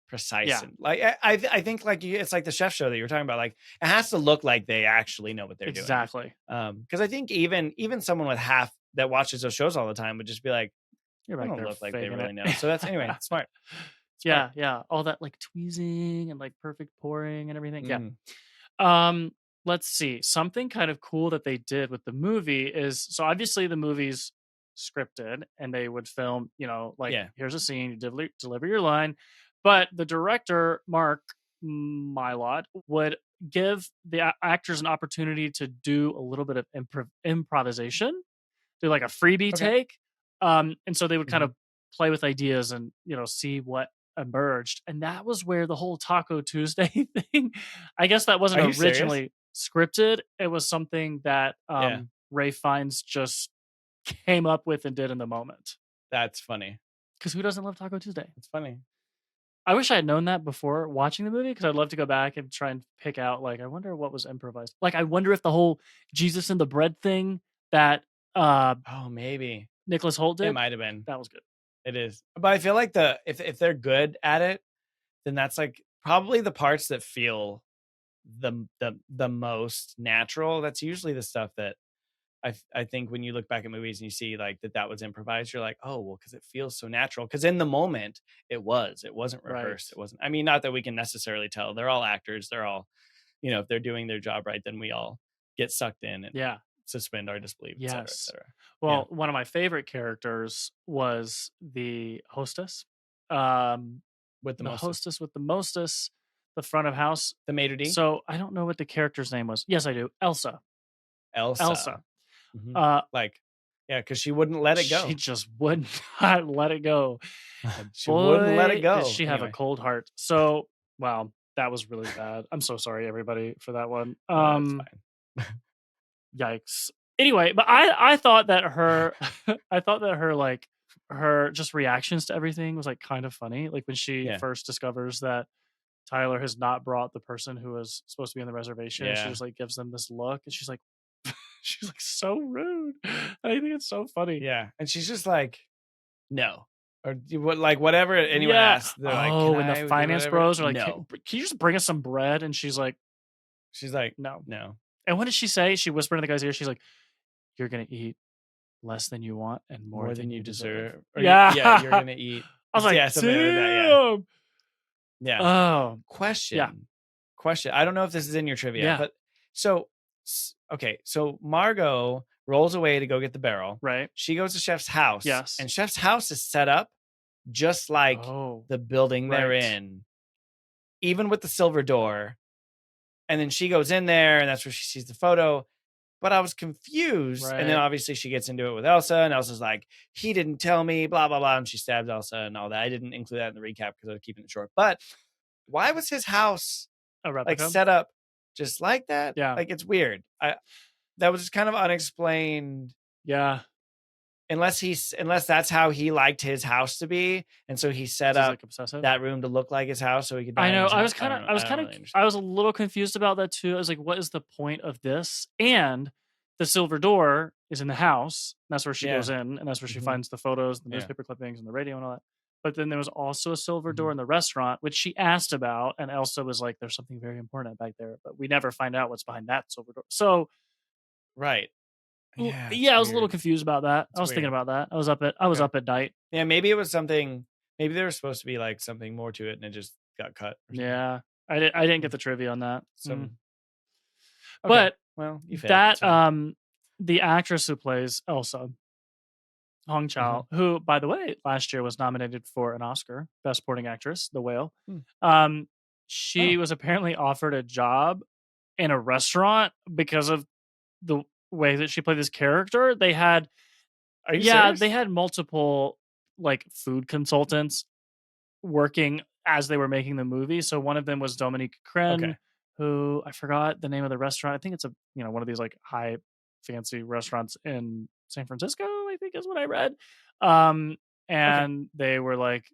Speaker 1: precise
Speaker 2: Yeah,
Speaker 1: and like I think like it's like the chef show that you were talking about. Like it has to look like they actually know what they're doing.
Speaker 2: exactly.
Speaker 1: Because I think even someone with half that watches those shows all the time would just be like,
Speaker 2: You're
Speaker 1: they
Speaker 2: back
Speaker 1: don't
Speaker 2: there
Speaker 1: look like they
Speaker 2: faking
Speaker 1: really
Speaker 2: it.
Speaker 1: know. So that's anyway, smart.
Speaker 2: Yeah, yeah. All that like tweezing and like perfect pouring and everything. Yeah.
Speaker 1: Mm,
Speaker 2: Um, let's see. Something kind of cool that they did with the movie is so obviously the movie's scripted and they would film, like
Speaker 1: yeah.
Speaker 2: here's a scene, you deliver your line. But the director, Mark Mylod, would give the actors an opportunity to do a little bit of improvisation, do like a freebie
Speaker 1: Okay.
Speaker 2: take. And so they would kind
Speaker 1: Mhm.
Speaker 2: of play with ideas and see what emerged. And that was where the whole Taco Tuesday thing, I guess that wasn't
Speaker 1: Are you serious?
Speaker 2: originally scripted. It was something that
Speaker 1: Yeah.
Speaker 2: Ray Fiennes just came up with and did in the moment.
Speaker 1: That's funny.
Speaker 2: Because who doesn't love Taco Tuesday?
Speaker 1: It's funny.
Speaker 2: I wish I had known that before watching the movie because I'd love to go back and try and pick out, like, I wonder what was improvised. Like, I wonder if the whole Jesus and the bread thing that
Speaker 1: Oh, maybe.
Speaker 2: Nicholas Holt
Speaker 1: It
Speaker 2: did,
Speaker 1: might have been.
Speaker 2: that was good.
Speaker 1: It is. But I feel like if they're good at it, then that's like probably the parts that feel the most natural. That's usually the stuff that I think when you look back at movies and you see like that was improvised, you're like, oh well, because it feels so natural. Because in the moment, it wasn't
Speaker 2: Right.
Speaker 1: rehearsed. It wasn't. I mean, not that we can necessarily tell. They're all actors. They're all, if they're doing their job right, then we all get sucked in and
Speaker 2: Yeah.
Speaker 1: suspend our disbelief, et cetera, et
Speaker 2: Yes.
Speaker 1: cetera. Yeah.
Speaker 2: Well, one of my favorite characters was the hostess. Um,
Speaker 1: With the
Speaker 2: the
Speaker 1: mostest,
Speaker 2: hostess with the mostest, the front of house.
Speaker 1: the maitre d,
Speaker 2: So I don't know what the character's name was. Yes, I do. Elsa.
Speaker 1: Elsa.
Speaker 2: Elsa.
Speaker 1: Mhm.
Speaker 2: Uh,
Speaker 1: Like, yeah, because she wouldn't let it
Speaker 2: she
Speaker 1: go.
Speaker 2: just would not let it go.
Speaker 1: She wouldn't let it
Speaker 2: Boy, did
Speaker 1: go.
Speaker 2: she have a
Speaker 1: Anyway,
Speaker 2: cold heart. So, wow, that was really bad. I'm so sorry, everybody, for that one.
Speaker 1: no, it's fine.
Speaker 2: Yikes. Anyway, but I thought that her I thought that her like her just reactions to everything was like kind of funny. Like when she
Speaker 1: Yeah,
Speaker 2: first discovers that Tyler has not brought the person who was supposed to be on the reservation, and she
Speaker 1: yeah,
Speaker 2: just like gives them this look, and she's like she's like so rude. I think it's so funny.
Speaker 1: yeah, and she's just like, no, or what, like whatever anyone
Speaker 2: Yeah.
Speaker 1: asks, they're like, can
Speaker 2: Oh, and the
Speaker 1: I do
Speaker 2: finance
Speaker 1: whatever?
Speaker 2: bros are like,
Speaker 1: No,
Speaker 2: can you just bring us some bread? And she's like,
Speaker 1: she's like,
Speaker 2: no.
Speaker 1: no,
Speaker 2: And what did she say? She whispered in the guy's ear. She's like, you're gonna eat less than you want and more
Speaker 1: more
Speaker 2: than
Speaker 1: than
Speaker 2: you
Speaker 1: you
Speaker 2: deserve.
Speaker 1: deserve, or
Speaker 2: Yeah.
Speaker 1: yeah, you're gonna eat,
Speaker 2: I was like,
Speaker 1: yeah, something like that, yeah,
Speaker 2: damn.
Speaker 1: yeah.
Speaker 2: Oh, yeah.
Speaker 1: Question. I don't know if this is in your trivia,
Speaker 2: Yeah.
Speaker 1: but so okay, so Margot rolls away to go get the barrel.
Speaker 2: Right.
Speaker 1: She goes to Chef's house.
Speaker 2: Yes.
Speaker 1: And Chef's house is set up just like
Speaker 2: Oh,
Speaker 1: the building they're
Speaker 2: right.
Speaker 1: in, even with the silver door. And then she goes in there, and that's where she sees the photo. But I was confused. And then
Speaker 2: Right.
Speaker 1: obviously she gets into it with Elsa, and Elsa's like, he didn't tell me, blah, blah, blah. And she stabs Elsa and all that. I didn't include that in the recap because I was keeping it short. But why was his house
Speaker 2: A
Speaker 1: like
Speaker 2: replica.
Speaker 1: set up just like that?
Speaker 2: Yeah.
Speaker 1: Like it's weird. That was just kind of unexplained.
Speaker 2: Yeah.
Speaker 1: Unless that's how he liked his house to be, and so he set
Speaker 2: This is
Speaker 1: up
Speaker 2: like obsessive.
Speaker 1: that room to look like his house, so he could.
Speaker 2: I
Speaker 1: Die in
Speaker 2: know.
Speaker 1: his
Speaker 2: I was
Speaker 1: house.
Speaker 2: kind of.
Speaker 1: don't
Speaker 2: I was
Speaker 1: don't
Speaker 2: kind of.
Speaker 1: really understand.
Speaker 2: I was a little confused about that too. I was like, "What is the point of this?" And the silver door is in the house. And that's where she
Speaker 1: Yeah.
Speaker 2: goes in, and that's where she
Speaker 1: Mhm.
Speaker 2: finds the photos, the
Speaker 1: Yeah.
Speaker 2: newspaper clippings, and the radio and all that. But then there was also a silver door
Speaker 1: Mhm.
Speaker 2: in the restaurant, which she asked about, and Elsa was like, "There's something very important back there," but we never find out what's behind that silver door. So,
Speaker 1: Right. Yeah, it's
Speaker 2: yeah, I was a little
Speaker 1: weird.
Speaker 2: confused about that.
Speaker 1: It's
Speaker 2: I was thinking
Speaker 1: weird.
Speaker 2: about that. I was
Speaker 1: Okay.
Speaker 2: up at night.
Speaker 1: Yeah, maybe it was something. Maybe there was supposed to be like something more to it, and it just got cut or something.
Speaker 2: Yeah, I didn't get
Speaker 1: Mm.
Speaker 2: the trivia on that.
Speaker 1: Some. Okay.
Speaker 2: But
Speaker 1: Well, you failed.
Speaker 2: that
Speaker 1: It's fine.
Speaker 2: the actress who plays Elsa, Hong
Speaker 1: Mhm.
Speaker 2: Chao, who by the way last year was nominated for an Oscar, Best Supporting Actress, The Whale.
Speaker 1: Hmm.
Speaker 2: She
Speaker 1: Oh,
Speaker 2: was apparently offered a job in a restaurant because of the way that she played this character. They had
Speaker 1: are you serious?
Speaker 2: they had multiple like food consultants working as they were making the movie. So one of them was Dominique Crenn,
Speaker 1: Okay.
Speaker 2: who I forgot the name of the restaurant. I think it's a one of these like high fancy restaurants in San Francisco, I think is what I read. And they were like,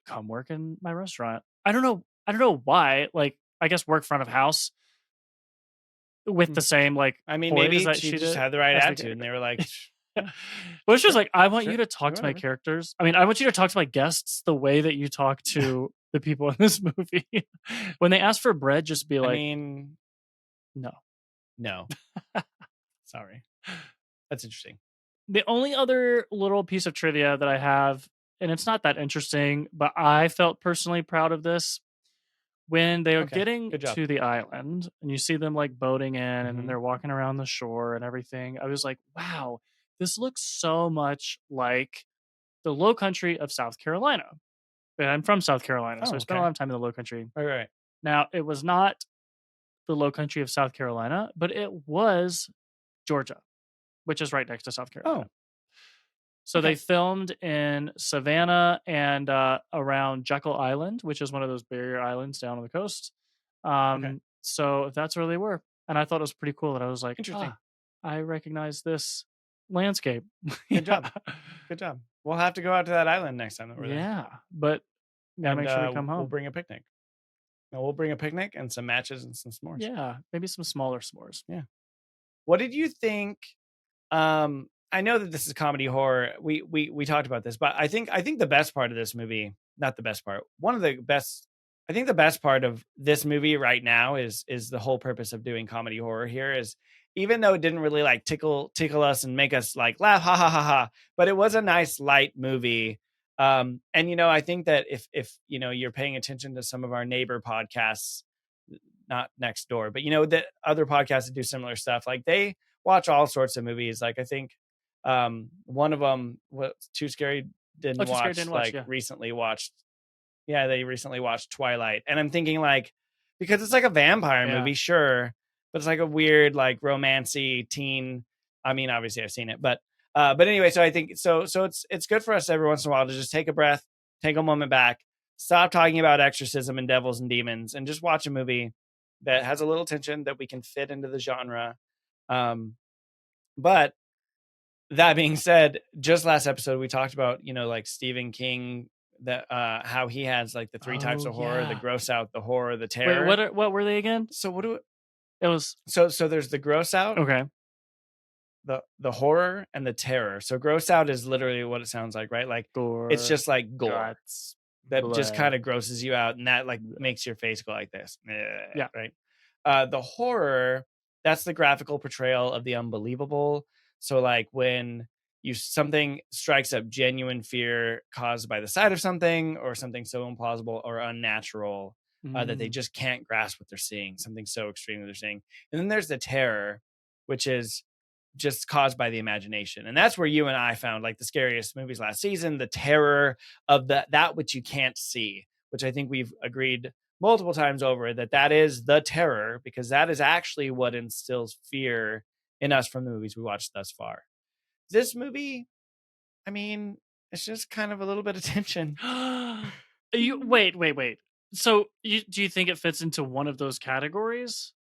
Speaker 2: come work in my restaurant. I don't know why. Like, I guess work front of house with the same like
Speaker 1: I mean,
Speaker 2: poise
Speaker 1: maybe
Speaker 2: that
Speaker 1: she
Speaker 2: she
Speaker 1: just
Speaker 2: did
Speaker 1: had the right
Speaker 2: as the
Speaker 1: attitude, and they were like,
Speaker 2: character. But it's just
Speaker 1: sure,
Speaker 2: like, I want you to
Speaker 1: sure,
Speaker 2: talk to my
Speaker 1: whatever.
Speaker 2: characters. I mean, I want you to talk to my guests the way that you talk to the people in this movie. When they ask for bread, just be
Speaker 1: I
Speaker 2: like,
Speaker 1: mean,
Speaker 2: no.
Speaker 1: Sorry. That's interesting.
Speaker 2: The only other little piece of trivia that I have, and it's not that interesting, but I felt personally proud of this. When they are
Speaker 1: Okay,
Speaker 2: getting
Speaker 1: good job.
Speaker 2: to the island and you see them like boating in and then
Speaker 1: Mhm.
Speaker 2: they're walking around the shore and everything, I was like, wow, this looks so much like the low country of South Carolina. And I'm from South Carolina, so
Speaker 1: Oh,
Speaker 2: I spent a lot
Speaker 1: okay.
Speaker 2: of time in the low country.
Speaker 1: Right.
Speaker 2: Now, it was not the low country of South Carolina, but it was Georgia, which is right next to South Carolina.
Speaker 1: Oh,
Speaker 2: So they
Speaker 1: okay.
Speaker 2: filmed in Savannah and around Jekyll Island, which is one of those barrier islands down on the coast.
Speaker 1: Okay.
Speaker 2: So that's where they were. And I thought it was pretty cool that I was like,
Speaker 1: Interesting.
Speaker 2: I recognize this landscape.
Speaker 1: Good job. Good job. We'll have to go out to that island next time that we're there.
Speaker 2: Yeah. But gotta
Speaker 1: And
Speaker 2: make sure we come
Speaker 1: we'll
Speaker 2: home.
Speaker 1: bring a picnic. No, we'll bring a picnic and some matches and some s'mores.
Speaker 2: Yeah. Maybe some smaller s'mores.
Speaker 1: Yeah. What did you think? I know that this is comedy horror. We talked about this, but I think the best part of this movie, not the best part, one of the best, I think the best part of this movie right now is the whole purpose of doing comedy horror here is, even though it didn't really like tickle us and make us like laugh, ha ha ha ha, but it was a nice light movie. And I think that if you're paying attention to some of our neighbor podcasts, not next door, but the other podcasts that do similar stuff, like they watch all sorts of movies. Like I think one of them was Too Scary Didn't
Speaker 2: Too Scary
Speaker 1: Watch,
Speaker 2: Didn't Watch,
Speaker 1: like
Speaker 2: yeah.
Speaker 1: recently watched. Yeah, they recently watched Twilight. And I'm thinking like, because it's like a vampire movie, sure, but it's like a weird, like romancy teen. I mean, obviously I've seen it, but anyway, so I think so it's good for us every once in a while to just take a breath, take a moment back, stop talking about exorcism and devils and demons, and just watch a movie that has a little tension that we can fit into the genre. But that being said, just last episode we talked about, like Stephen King, that how he has like the three types of horror: the gross out, the horror, the terror.
Speaker 2: Wait, what were they again?
Speaker 1: So what do
Speaker 2: it was?
Speaker 1: So there's the gross out,
Speaker 2: okay,
Speaker 1: the horror, and the terror. So gross out is literally what it sounds like, right? Like
Speaker 2: gore,
Speaker 1: it's just like gore
Speaker 2: guts,
Speaker 1: that
Speaker 2: blood.
Speaker 1: just kind of grosses you out, and that like makes your face go like this.
Speaker 2: Yeah,
Speaker 1: right. The horror, that's the graphical portrayal of the unbelievable. So like when something strikes up genuine fear caused by the sight of something, or something so implausible or unnatural that they just can't grasp what they're seeing, something so extreme that they're seeing. And then there's the terror, which is just caused by the imagination. And that's where you and I found like the scariest movies last season, the terror of that which you can't see, which I think we've agreed multiple times over that is the terror, because that is actually what instills fear in us from the movies we watched thus far. This movie, I mean, it's just kind of a little bit of tension.
Speaker 2: Wait. So do you think it fits into one of those categories?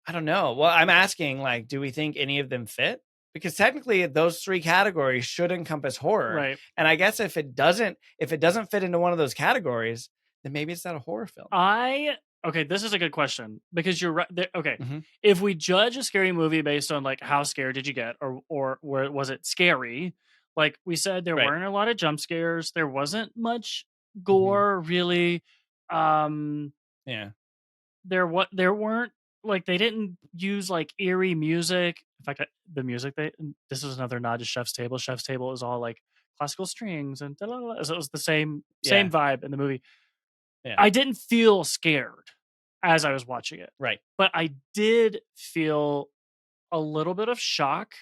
Speaker 1: I don't know. Well, I'm asking, like, do we think any of them fit? Because technically those three categories should encompass horror.
Speaker 2: Right.
Speaker 1: And I guess if it doesn't fit into one of those categories, then maybe it's not a horror film.
Speaker 2: Okay, this is a good question, because you're right. Okay, if we judge a scary movie based on like how scared did you get, or where was it scary? Like we said, there weren't a lot of jump scares. There wasn't much gore, really.
Speaker 1: Yeah.
Speaker 2: There weren't, like, they didn't use like eerie music. In fact, the music this is another nod to Chef's Table. Chef's Table is all like classical strings and so it was the same vibe in the movie. Yeah. I didn't feel scared as I was watching it.
Speaker 1: Right.
Speaker 2: But I did feel a little bit of shock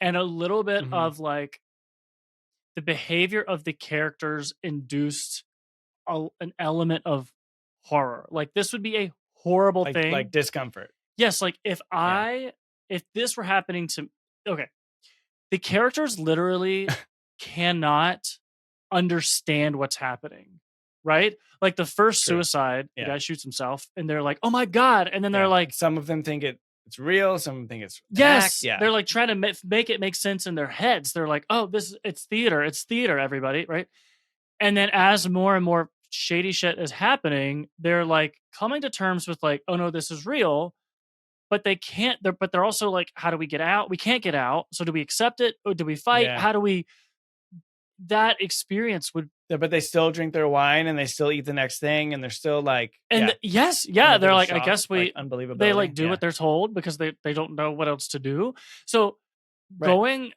Speaker 2: and a little bit of like the behavior of the characters induced an element of horror. Like this would be a horrible thing.
Speaker 1: Like discomfort.
Speaker 2: Yes. Like if this were happening to, the characters literally cannot understand what's happening. Right? Like the first suicide, the guy shoots himself and they're like, oh my God. And then they're like,
Speaker 1: some of them think it's real, some think it's an act.
Speaker 2: Yes,
Speaker 1: Yeah.
Speaker 2: they're like trying to make it make sense in their heads. They're like, oh, it's theater, everybody, right? And then as more and more shady shit is happening, they're like coming to terms with like, oh no, this is real, but they can't. They're also like, how do we get out? We can't get out. So do we accept it or do we fight?
Speaker 1: Yeah.
Speaker 2: How do we? That experience would.
Speaker 1: Yeah, but they still drink their wine and they still eat the next thing and they're still like,
Speaker 2: and yes, they're like, I guess we.
Speaker 1: like, unbelievable.
Speaker 2: They like do what they're told because they don't know what else to do. So
Speaker 1: Right.
Speaker 2: going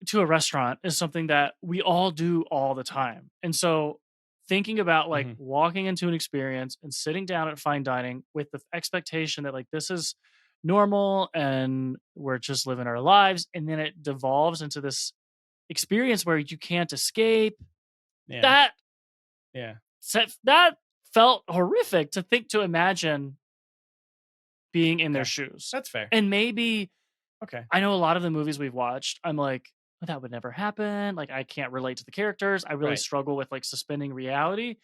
Speaker 2: to a restaurant is something that we all do all the time. And so thinking about like walking into an experience and sitting down at fine dining with the expectation that like this is normal and we're just living our lives, and then it devolves into this experience where you can't escape.
Speaker 1: Yeah.
Speaker 2: That felt horrific to imagine being in their shoes.
Speaker 1: That's fair.
Speaker 2: And maybe
Speaker 1: okay.
Speaker 2: I know a lot of the movies we've watched, I'm like, oh, that would never happen. Like, I can't relate to the characters. I really struggle with like suspending reality.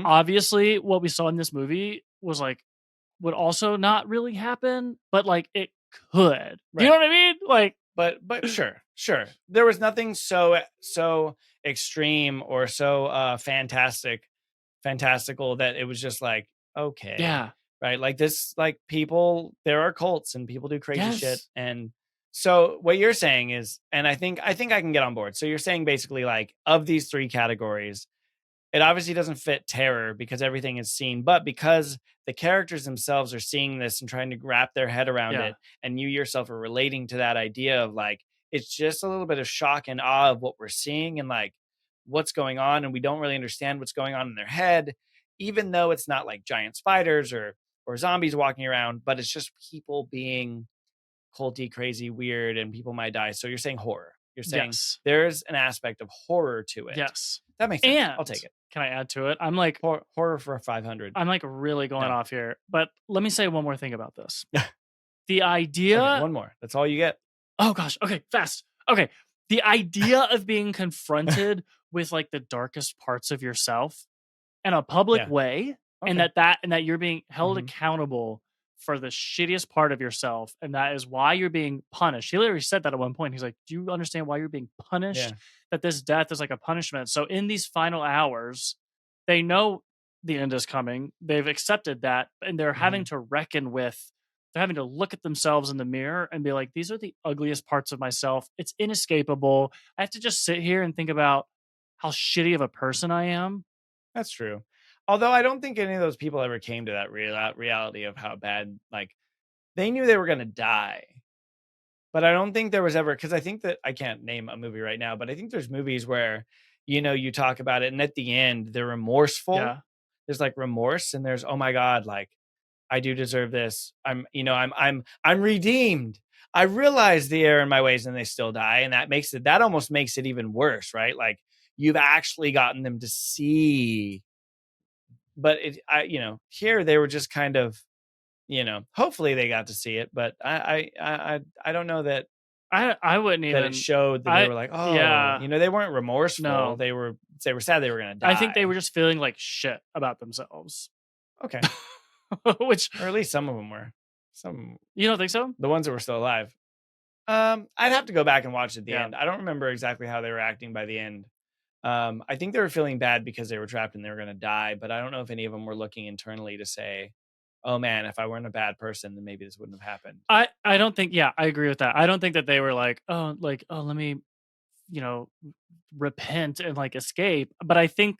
Speaker 2: Obviously, what we saw in this movie was like would also not really happen, but like it could. You know what I mean? Like,
Speaker 1: but sure. There was nothing so extreme or so fantastical that it was just like, okay.
Speaker 2: Yeah.
Speaker 1: Right. Like this, like people, there are cults and people do crazy shit. And so what you're saying is, and I think I can get on board. So you're saying basically like of these three categories, it obviously doesn't fit terror because everything is seen, but because the characters themselves are seeing this and trying to wrap their head around it, and you yourself are relating to that idea of like, it's just a little bit of shock and awe of what we're seeing and like what's going on. And we don't really understand what's going on in their head, even though it's not like giant spiders or zombies walking around, but it's just people being culty, crazy, weird, and people might die. So you're saying horror. You're saying there's an aspect of horror to it.
Speaker 2: Yes.
Speaker 1: That makes sense.
Speaker 2: And
Speaker 1: I'll take it.
Speaker 2: Can I add to it? I'm like
Speaker 1: horror for 500.
Speaker 2: I'm like really going off here, but let me say one more thing about this. The idea.
Speaker 1: Okay, one more. That's all you get.
Speaker 2: Oh gosh. Okay. Fast. Okay. The idea of being confronted with like the darkest parts of yourself in a public way, and that you're being held accountable for the shittiest part of yourself, and that is why you're being punished. He literally said that at one point. He's like, do you understand why you're being punished? That this death is like a punishment. So in these final hours, they know the end is coming. They've accepted that, and they're having to reckon with, they're having to look at themselves in the mirror and be like, these are the ugliest parts of myself. It's inescapable. I have to just sit here and think about how shitty of a person I am.
Speaker 1: That's true. Although I don't think any of those people ever came to that reality of how bad, like they knew they were going to die, but I don't think there was ever, because I think that I can't name a movie right now, but I think there's movies where, you know, you talk about it and at the end they're remorseful.
Speaker 2: Yeah.
Speaker 1: There's like remorse and there's, oh my God, like I do deserve this. I'm redeemed. I realize the error in my ways, and they still die. And that almost makes it even worse, right? Like you've actually gotten them to see. But here they were just kind of, hopefully they got to see it, but I don't know that
Speaker 2: I wouldn't even.
Speaker 1: That it showed that they were like, oh,
Speaker 2: yeah.
Speaker 1: They weren't remorseful. No. They were sad they were going to die.
Speaker 2: I think they were just feeling like shit about themselves.
Speaker 1: Okay.
Speaker 2: Or
Speaker 1: at least some of them were. Some.
Speaker 2: You don't think so?
Speaker 1: The ones that were still alive. I'd have to go back and watch at the end. I don't remember exactly how they were acting by the end. I think they were feeling bad because they were trapped and they were going to die, but I don't know if any of them were looking internally to say, oh man, if I weren't a bad person, then maybe this wouldn't have happened.
Speaker 2: I don't think, I agree with that. I don't think that they were like, oh, let me, repent and like escape. But I think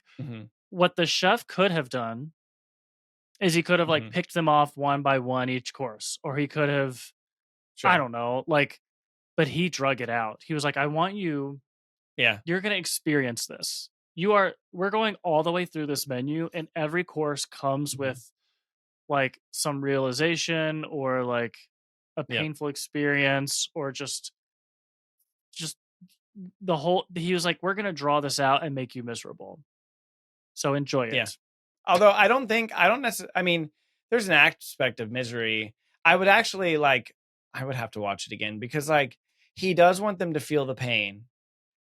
Speaker 2: what the chef could have done is he could have like picked them off one by one each course, or he could have, I don't know, but he drug it out. He was like, I want you.
Speaker 1: Yeah.
Speaker 2: You're going to experience this. We're going all the way through this menu, and every course comes with like some realization or like a painful experience or just the whole, he was like, we're going to draw this out and make you miserable. So enjoy it.
Speaker 1: Yeah. Although I don't necessarily, I mean, there's an aspect of misery. I would actually I would have to watch it again because like he does want them to feel the pain.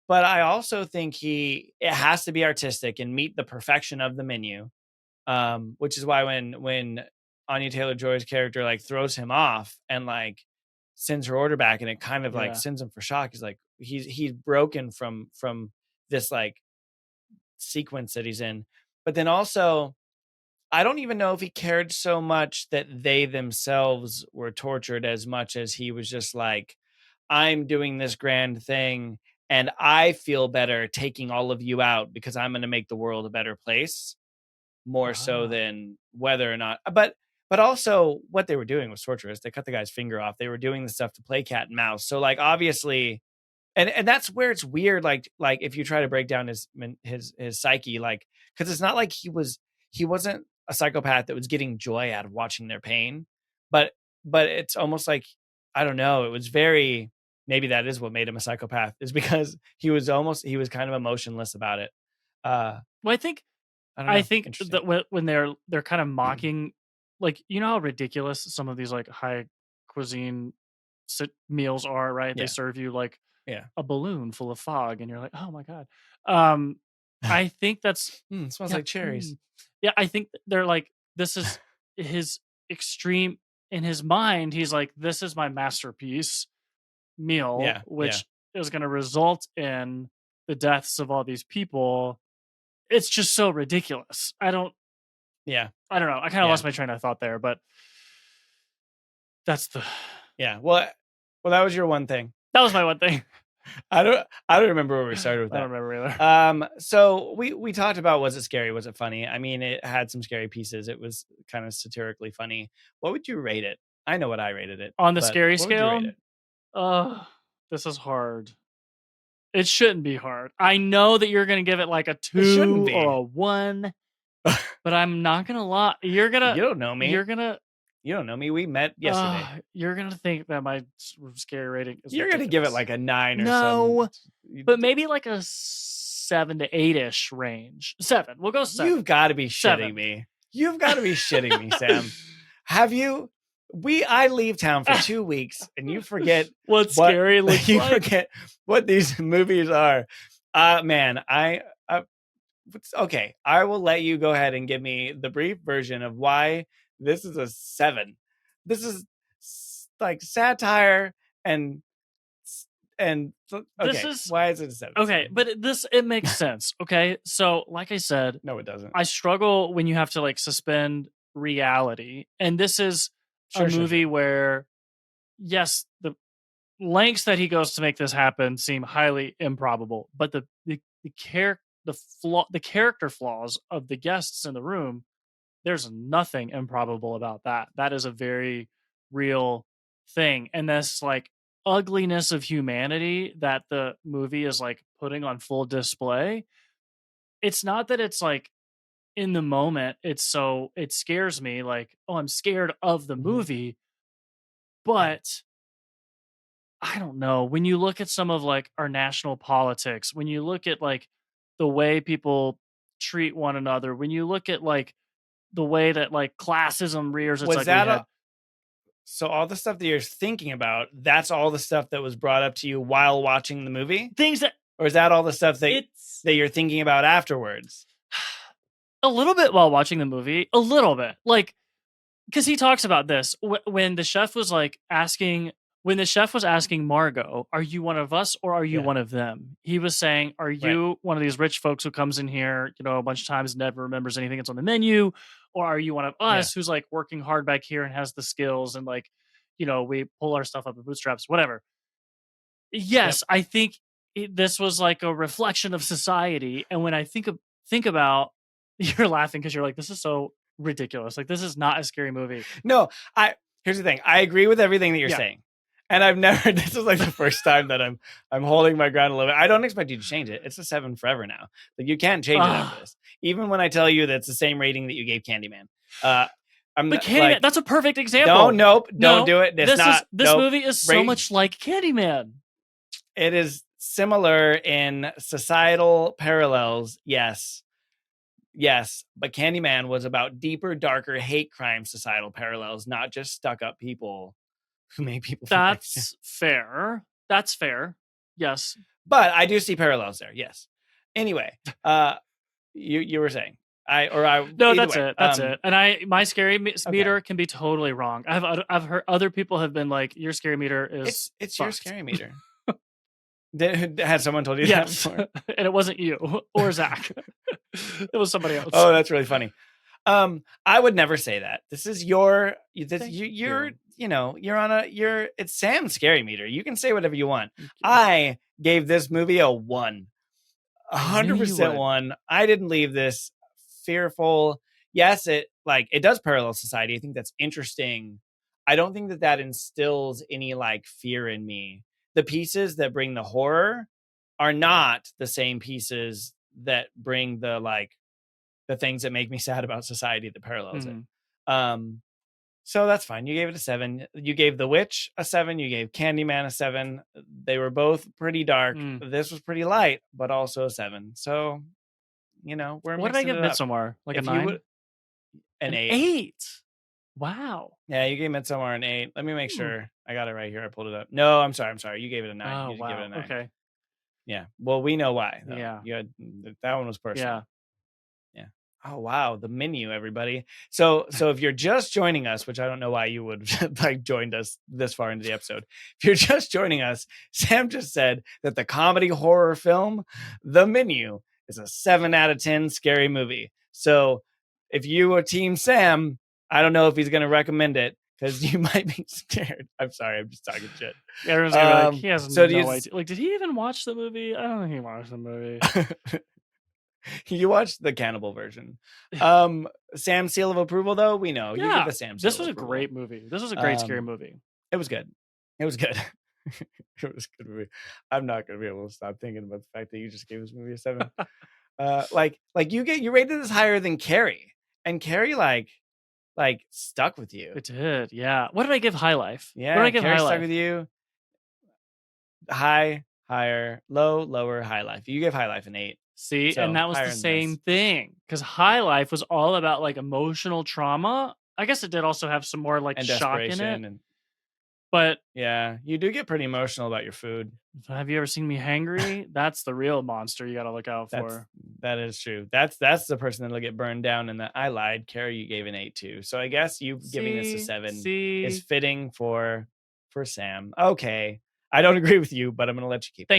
Speaker 1: But I also think it has to be artistic and meet the perfection of the menu, which is why when Anya Taylor-Joy's character like throws him off and like sends her order back, and it kind of like sends him for shock. He's like he's broken from this like sequence that he's in. But then also, I don't even know if he cared so much that they themselves were tortured as much as he was just like, I'm doing this grand thing and I feel better taking all of you out because I'm going to make the world a better place, more so than whether or not. But also what they were doing was torturous. They cut the guy's finger off. They were doing the stuff to play cat and mouse. So like obviously, and that's where it's weird. Like if you try to break down his psyche, like, because it's not like he wasn't a psychopath that was getting joy out of watching their pain, but it's almost like, I don't know. It was very, maybe that is what made him a psychopath, is because he was kind of emotionless about it.
Speaker 2: Well, I think that when they're kind of mocking, like, you know how ridiculous some of these like high cuisine meals are, right? They serve you like a balloon full of fog, and you're like, oh my god. I think that's
Speaker 1: smells like cherries.
Speaker 2: Yeah, I think they're like, this is his extreme. In his mind, he's like, this is my masterpiece meal, which is going to result in the deaths of all these people. It's just so ridiculous. I don't know. I kind of lost my train of thought there, but that's the
Speaker 1: well, that was your one thing.
Speaker 2: That was my one thing.
Speaker 1: I don't remember where we started with that.
Speaker 2: I don't remember either.
Speaker 1: So we talked about, was it scary? Was it funny? I mean, it had some scary pieces. It was kind of satirically funny. What would you rate it? I know what I rated it.
Speaker 2: On the scary scale? This is hard. It shouldn't be hard. I know that you're going to give it like a 2 or a 1, but I'm not going to lie. You
Speaker 1: don't know me. You don't know me. We met yesterday.
Speaker 2: You're going to think that my scary rating is
Speaker 1: You're going to give it like a 9 or
Speaker 2: something. No, but maybe like a 7 to 8-ish range. 7. We'll go 7.
Speaker 1: You've got to be shitting me. You've got to be shitting me, Sam. Have you? I leave town for 2 weeks and you forget
Speaker 2: what scary looks
Speaker 1: you
Speaker 2: like.
Speaker 1: Forget what these movies are. Man, okay. I will let you go ahead and give me the brief version of why this is a 7. This is like satire and okay. This is, why is it a 7?
Speaker 2: Okay, but it makes sense. Okay, so like I said,
Speaker 1: no, it doesn't.
Speaker 2: I struggle when you have to like suspend reality, and this is a movie where, yes, the lengths that he goes to make this happen seem highly improbable, but the character flaws of the guests in the room, there's nothing improbable about that. That is a very real thing, and this like ugliness of humanity that the movie is like putting on full display. It's not that it's like in the moment it scares me, like, oh, I'm scared of the movie, but I don't know, when you look at some of like our national politics, when you look at like the way people treat one another, when you look at like the way that like classism rears its ugly head.
Speaker 1: So all the stuff that you're thinking about, that's all the stuff that was brought up to you while watching the movie? Or is that all the stuff that you're thinking about afterwards?
Speaker 2: A little bit while watching the movie. A little bit. Like, because he talks about this. When the chef was like asking Margot, are you one of us or are you one of them? He was saying, are you one of these rich folks who comes in here, a bunch of times, never remembers anything that's on the menu? Or are you one of us who's like working hard back here and has the skills and like, we pull our stuff up in bootstraps, whatever. Yes, I think this was like a reflection of society. And when I think about, you're laughing because you're like, this is so ridiculous. Like, this is not a scary movie.
Speaker 1: No, here's the thing. I agree with everything that you're saying. And I've never, this is like the first time that I'm holding my ground a little bit. I don't expect you to change it. It's a 7 forever now. Like, you can't change it after this. Even when I tell you that's the same rating that you gave Candyman.
Speaker 2: But Candyman, that's a perfect example.
Speaker 1: Don't do it.
Speaker 2: This movie is so much like Candyman.
Speaker 1: It is similar in societal parallels, yes. Yes, but Candyman was about deeper, darker hate crime societal parallels, not just stuck-up people who made people.
Speaker 2: That's fair. That's fair. Yes,
Speaker 1: but I do see parallels there. Yes. Anyway, you were saying.
Speaker 2: No, that's
Speaker 1: way.
Speaker 2: it. That's it. And my scary meter can be totally wrong. I've heard other people have been like, your scary meter is
Speaker 1: it's
Speaker 2: fucked.
Speaker 1: your scary meter. Has someone told you
Speaker 2: yes.
Speaker 1: that before?
Speaker 2: And it wasn't you or Zach. It was somebody else.
Speaker 1: Oh, that's really funny. I would never say that. This is you're it's Sam's scary meter. You can say whatever you want. I gave this movie a 1. 100% 1. I didn't leave this fearful. Yes, it does parallel society. I think that's interesting. I don't think that instills any fear in me. The pieces that bring the horror are not the same pieces that bring the things that make me sad about society that parallels it. So that's fine. You gave it a 7. You gave The Witch a 7. You gave Candyman a 7. They were both pretty dark. This was pretty light, but also a 7. So, we're
Speaker 2: what did I give Midsommar? Like a 9?
Speaker 1: An 8.
Speaker 2: 8. Wow.
Speaker 1: Yeah, you gave Midsommar an 8. Let me make sure. I got it right here. I pulled it up. No, I'm sorry. You gave it a 9.
Speaker 2: Oh,
Speaker 1: you
Speaker 2: wow.
Speaker 1: Gave it a 9.
Speaker 2: Okay.
Speaker 1: Yeah. Well, we know why. Though.
Speaker 2: Yeah.
Speaker 1: That one was personal.
Speaker 2: Yeah.
Speaker 1: Oh wow, the menu, everybody. So if you're just joining us, which I don't know why you would have joined us this far into the episode. If you're just joining us, Sam just said that the comedy horror film, The Menu, is a 7 out of 10 scary movie. So if you are Team Sam, I don't know if he's going to recommend it because you might be scared. I'm sorry, I'm just talking shit.
Speaker 2: Everyone's gonna be like, he has no idea. Like, did he even watch the movie? I don't think he watched the movie.
Speaker 1: You watched the cannibal version. Sam's seal of approval, though, we know.
Speaker 2: Yeah.
Speaker 1: You get the Sam seal.
Speaker 2: This was a great movie. This was a great scary movie.
Speaker 1: It was good. It was good. It was a good movie. I'm not gonna be able to stop thinking about the fact that you just gave this movie a 7. You rated this higher than Carrie, and Carrie stuck with you.
Speaker 2: It did, yeah. What did I give High Life?
Speaker 1: Yeah,
Speaker 2: what did I give
Speaker 1: Carrie
Speaker 2: High Life?
Speaker 1: Stuck with you. High, higher, low, lower, High Life. You gave High Life an 8.
Speaker 2: See, so and that was the same thing because High Life was all about emotional trauma. I guess it did also have some more shock in it. But
Speaker 1: yeah, you do get pretty emotional about your food.
Speaker 2: Have you ever seen me hangry? That's the real monster you got to look out for.
Speaker 1: That is true. That's the person that'll get burned down. And I lied. Carrie, you gave an 8 too. So I guess you giving this a 7 is fitting for Sam. Okay, I don't agree with you, but I'm going to let you keep it.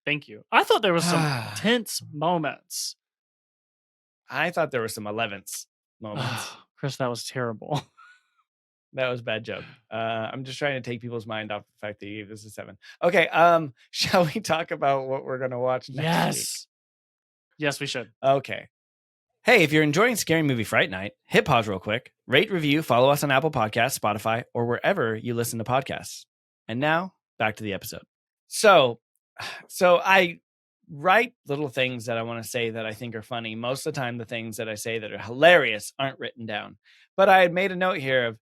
Speaker 2: Thank you. I thought there was some tense moments.
Speaker 1: I thought there were some 11th moments.
Speaker 2: Chris, that was terrible.
Speaker 1: That was a bad joke. I'm just trying to take people's mind off the fact that you gave this a 7. Okay, shall we talk about what we're going to watch next week?
Speaker 2: Yes, we should.
Speaker 1: Okay. Hey, if you're enjoying Scary Movie Fright Night, hit pause real quick, rate, review, follow us on Apple Podcasts, Spotify, or wherever you listen to podcasts. And now, back to the episode. So I write little things that I want to say that I think are funny. Most of the time, the things that I say that are hilarious aren't written down. But I had made a note here of,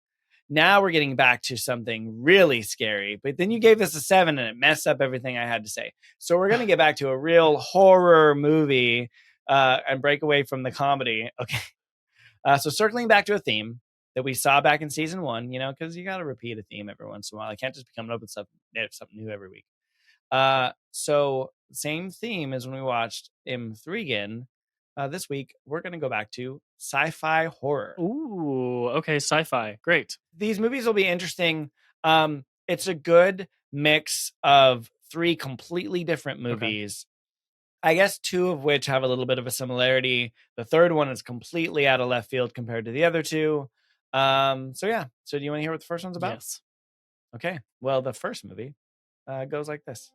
Speaker 1: now we're getting back to something really scary. But then you gave this a 7 and it messed up everything I had to say. So we're going to get back to a real horror movie and break away from the comedy. Okay. So circling back to a theme that we saw back in season 1, because you got to repeat a theme every once in a while. I can't just be coming up with something new every week. So same theme as when we watched M3 this week, we're going to go back to sci-fi horror.
Speaker 2: Ooh, okay, sci-fi. Great.
Speaker 1: These movies will be interesting. It's a good mix of 3 completely different movies. Okay. I guess 2 of which have a little bit of a similarity. The third one is completely out of left field compared to the other 2. So do you want to hear what the first one's about?
Speaker 2: Yes.
Speaker 1: Okay. Well, the first movie goes like this.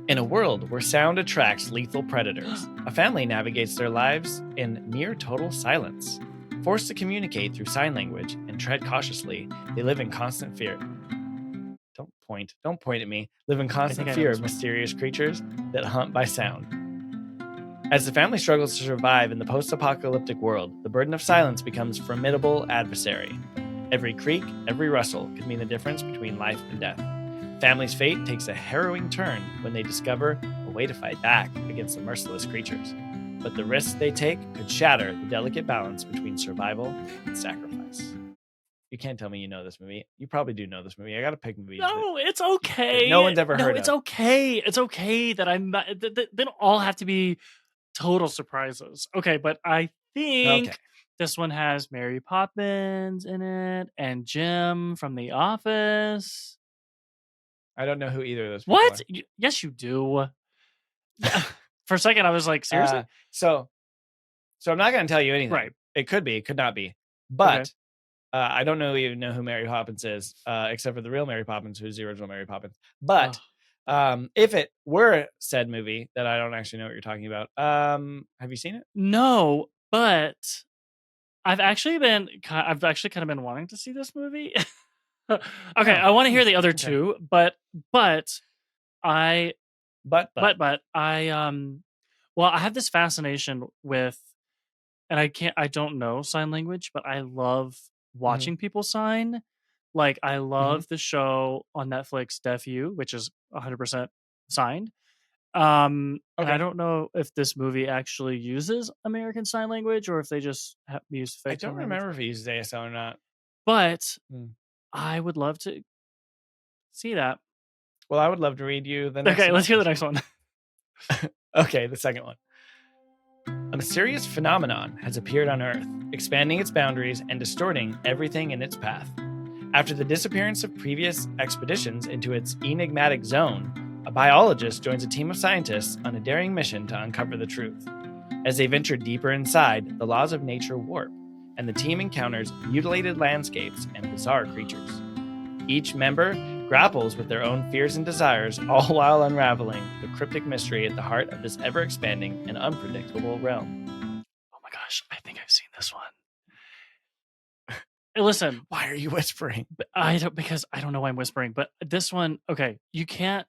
Speaker 1: In a world where sound attracts lethal predators, a family navigates their lives in near total silence. Forced to communicate through sign language and tread cautiously, they live in constant fear. Don't point at me. Live in constant fear of mysterious creatures that hunt by sound. As the family struggles to survive in the post-apocalyptic world, the burden of silence becomes a formidable adversary. Every creak, every rustle could mean the difference between life and death. Family's fate takes a harrowing turn when they discover a way to fight back against the merciless creatures. But the risks they take could shatter the delicate balance between survival and sacrifice. You can't tell me you know this movie. You probably do know this movie. I got to pick movies.
Speaker 2: No, it's okay.
Speaker 1: No one's ever heard of.
Speaker 2: It's okay. It's okay that I'm not, they don't all have to be total surprises. Okay, but I think this one has Mary Poppins in it and Jim from The Office.
Speaker 1: I don't know who either of those people
Speaker 2: What?
Speaker 1: are.
Speaker 2: Yes, you do. For a second, I was like, seriously?
Speaker 1: So I'm not going to tell you anything.
Speaker 2: Right.
Speaker 1: It could be, it could not be. But I don't even know who Mary Poppins is, except for the real Mary Poppins, who's the original Mary Poppins. But if it were said movie that I don't actually know what you're talking about, have you seen it?
Speaker 2: No, but I've actually kind of been wanting to see this movie. I want to hear the other two, but I I have this fascination with, and I don't know sign language, but I love watching people sign. Like I love the show on Netflix, Deaf You, which is 100% signed. And I don't know if this movie actually uses American Sign Language or if they just use fake.
Speaker 1: I don't remember if it uses ASL or not.
Speaker 2: But I would love to see that.
Speaker 1: Well, I would love to read you the next.
Speaker 2: Okay, let's hear the next one.
Speaker 1: Okay, the second one. A mysterious phenomenon has appeared on Earth, expanding its boundaries and distorting everything in its path. After the disappearance of previous expeditions into its enigmatic zone, a biologist joins a team of scientists on a daring mission to uncover the truth. As they venture deeper inside, the laws of nature warp, and the team encounters mutilated landscapes and bizarre creatures. Each member grapples with their own fears and desires, all while unraveling the cryptic mystery at the heart of this ever-expanding and unpredictable realm.
Speaker 2: Oh my gosh, I think I've seen this one. Hey, listen.
Speaker 1: Why are you whispering?
Speaker 2: Because I don't know why I'm whispering, but this one, okay, you can't,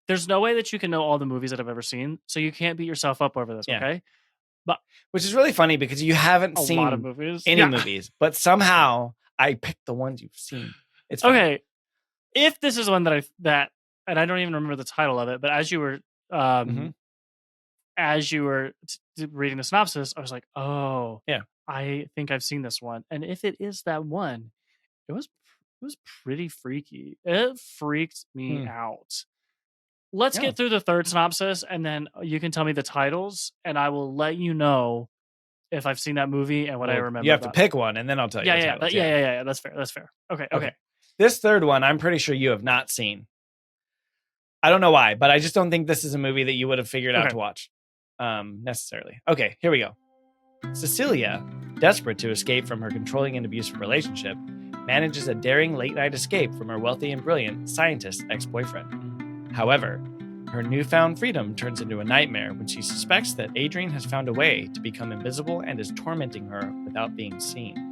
Speaker 2: there's no way that you can know all the movies that I've ever seen, so you can't beat yourself up over this, okay? But
Speaker 1: which is really funny because you haven't seen
Speaker 2: a lot of movies.
Speaker 1: Any movies, but somehow I picked the ones you've seen. It's funny.
Speaker 2: Okay. If this is one that and I don't even remember the title of it, but as you were reading the synopsis, I was like, oh,
Speaker 1: yeah,
Speaker 2: I think I've seen this one. And if it is that one, it was pretty freaky. It freaked me out. Let's get through the third synopsis, and then you can tell me the titles, and I will let you know if I've seen that movie and what I remember.
Speaker 1: You have to pick one, and then I'll tell you.
Speaker 2: Yeah. That's fair. Okay.
Speaker 1: This third one, I'm pretty sure you have not seen. I don't know why, but I just don't think this is a movie that you would have figured out to watch necessarily. Okay, here we go. Cecilia, desperate to escape from her controlling and abusive relationship, manages a daring late-night escape from her wealthy and brilliant scientist ex-boyfriend. However, her newfound freedom turns into a nightmare when she suspects that Adrian has found a way to become invisible and is tormenting her without being seen.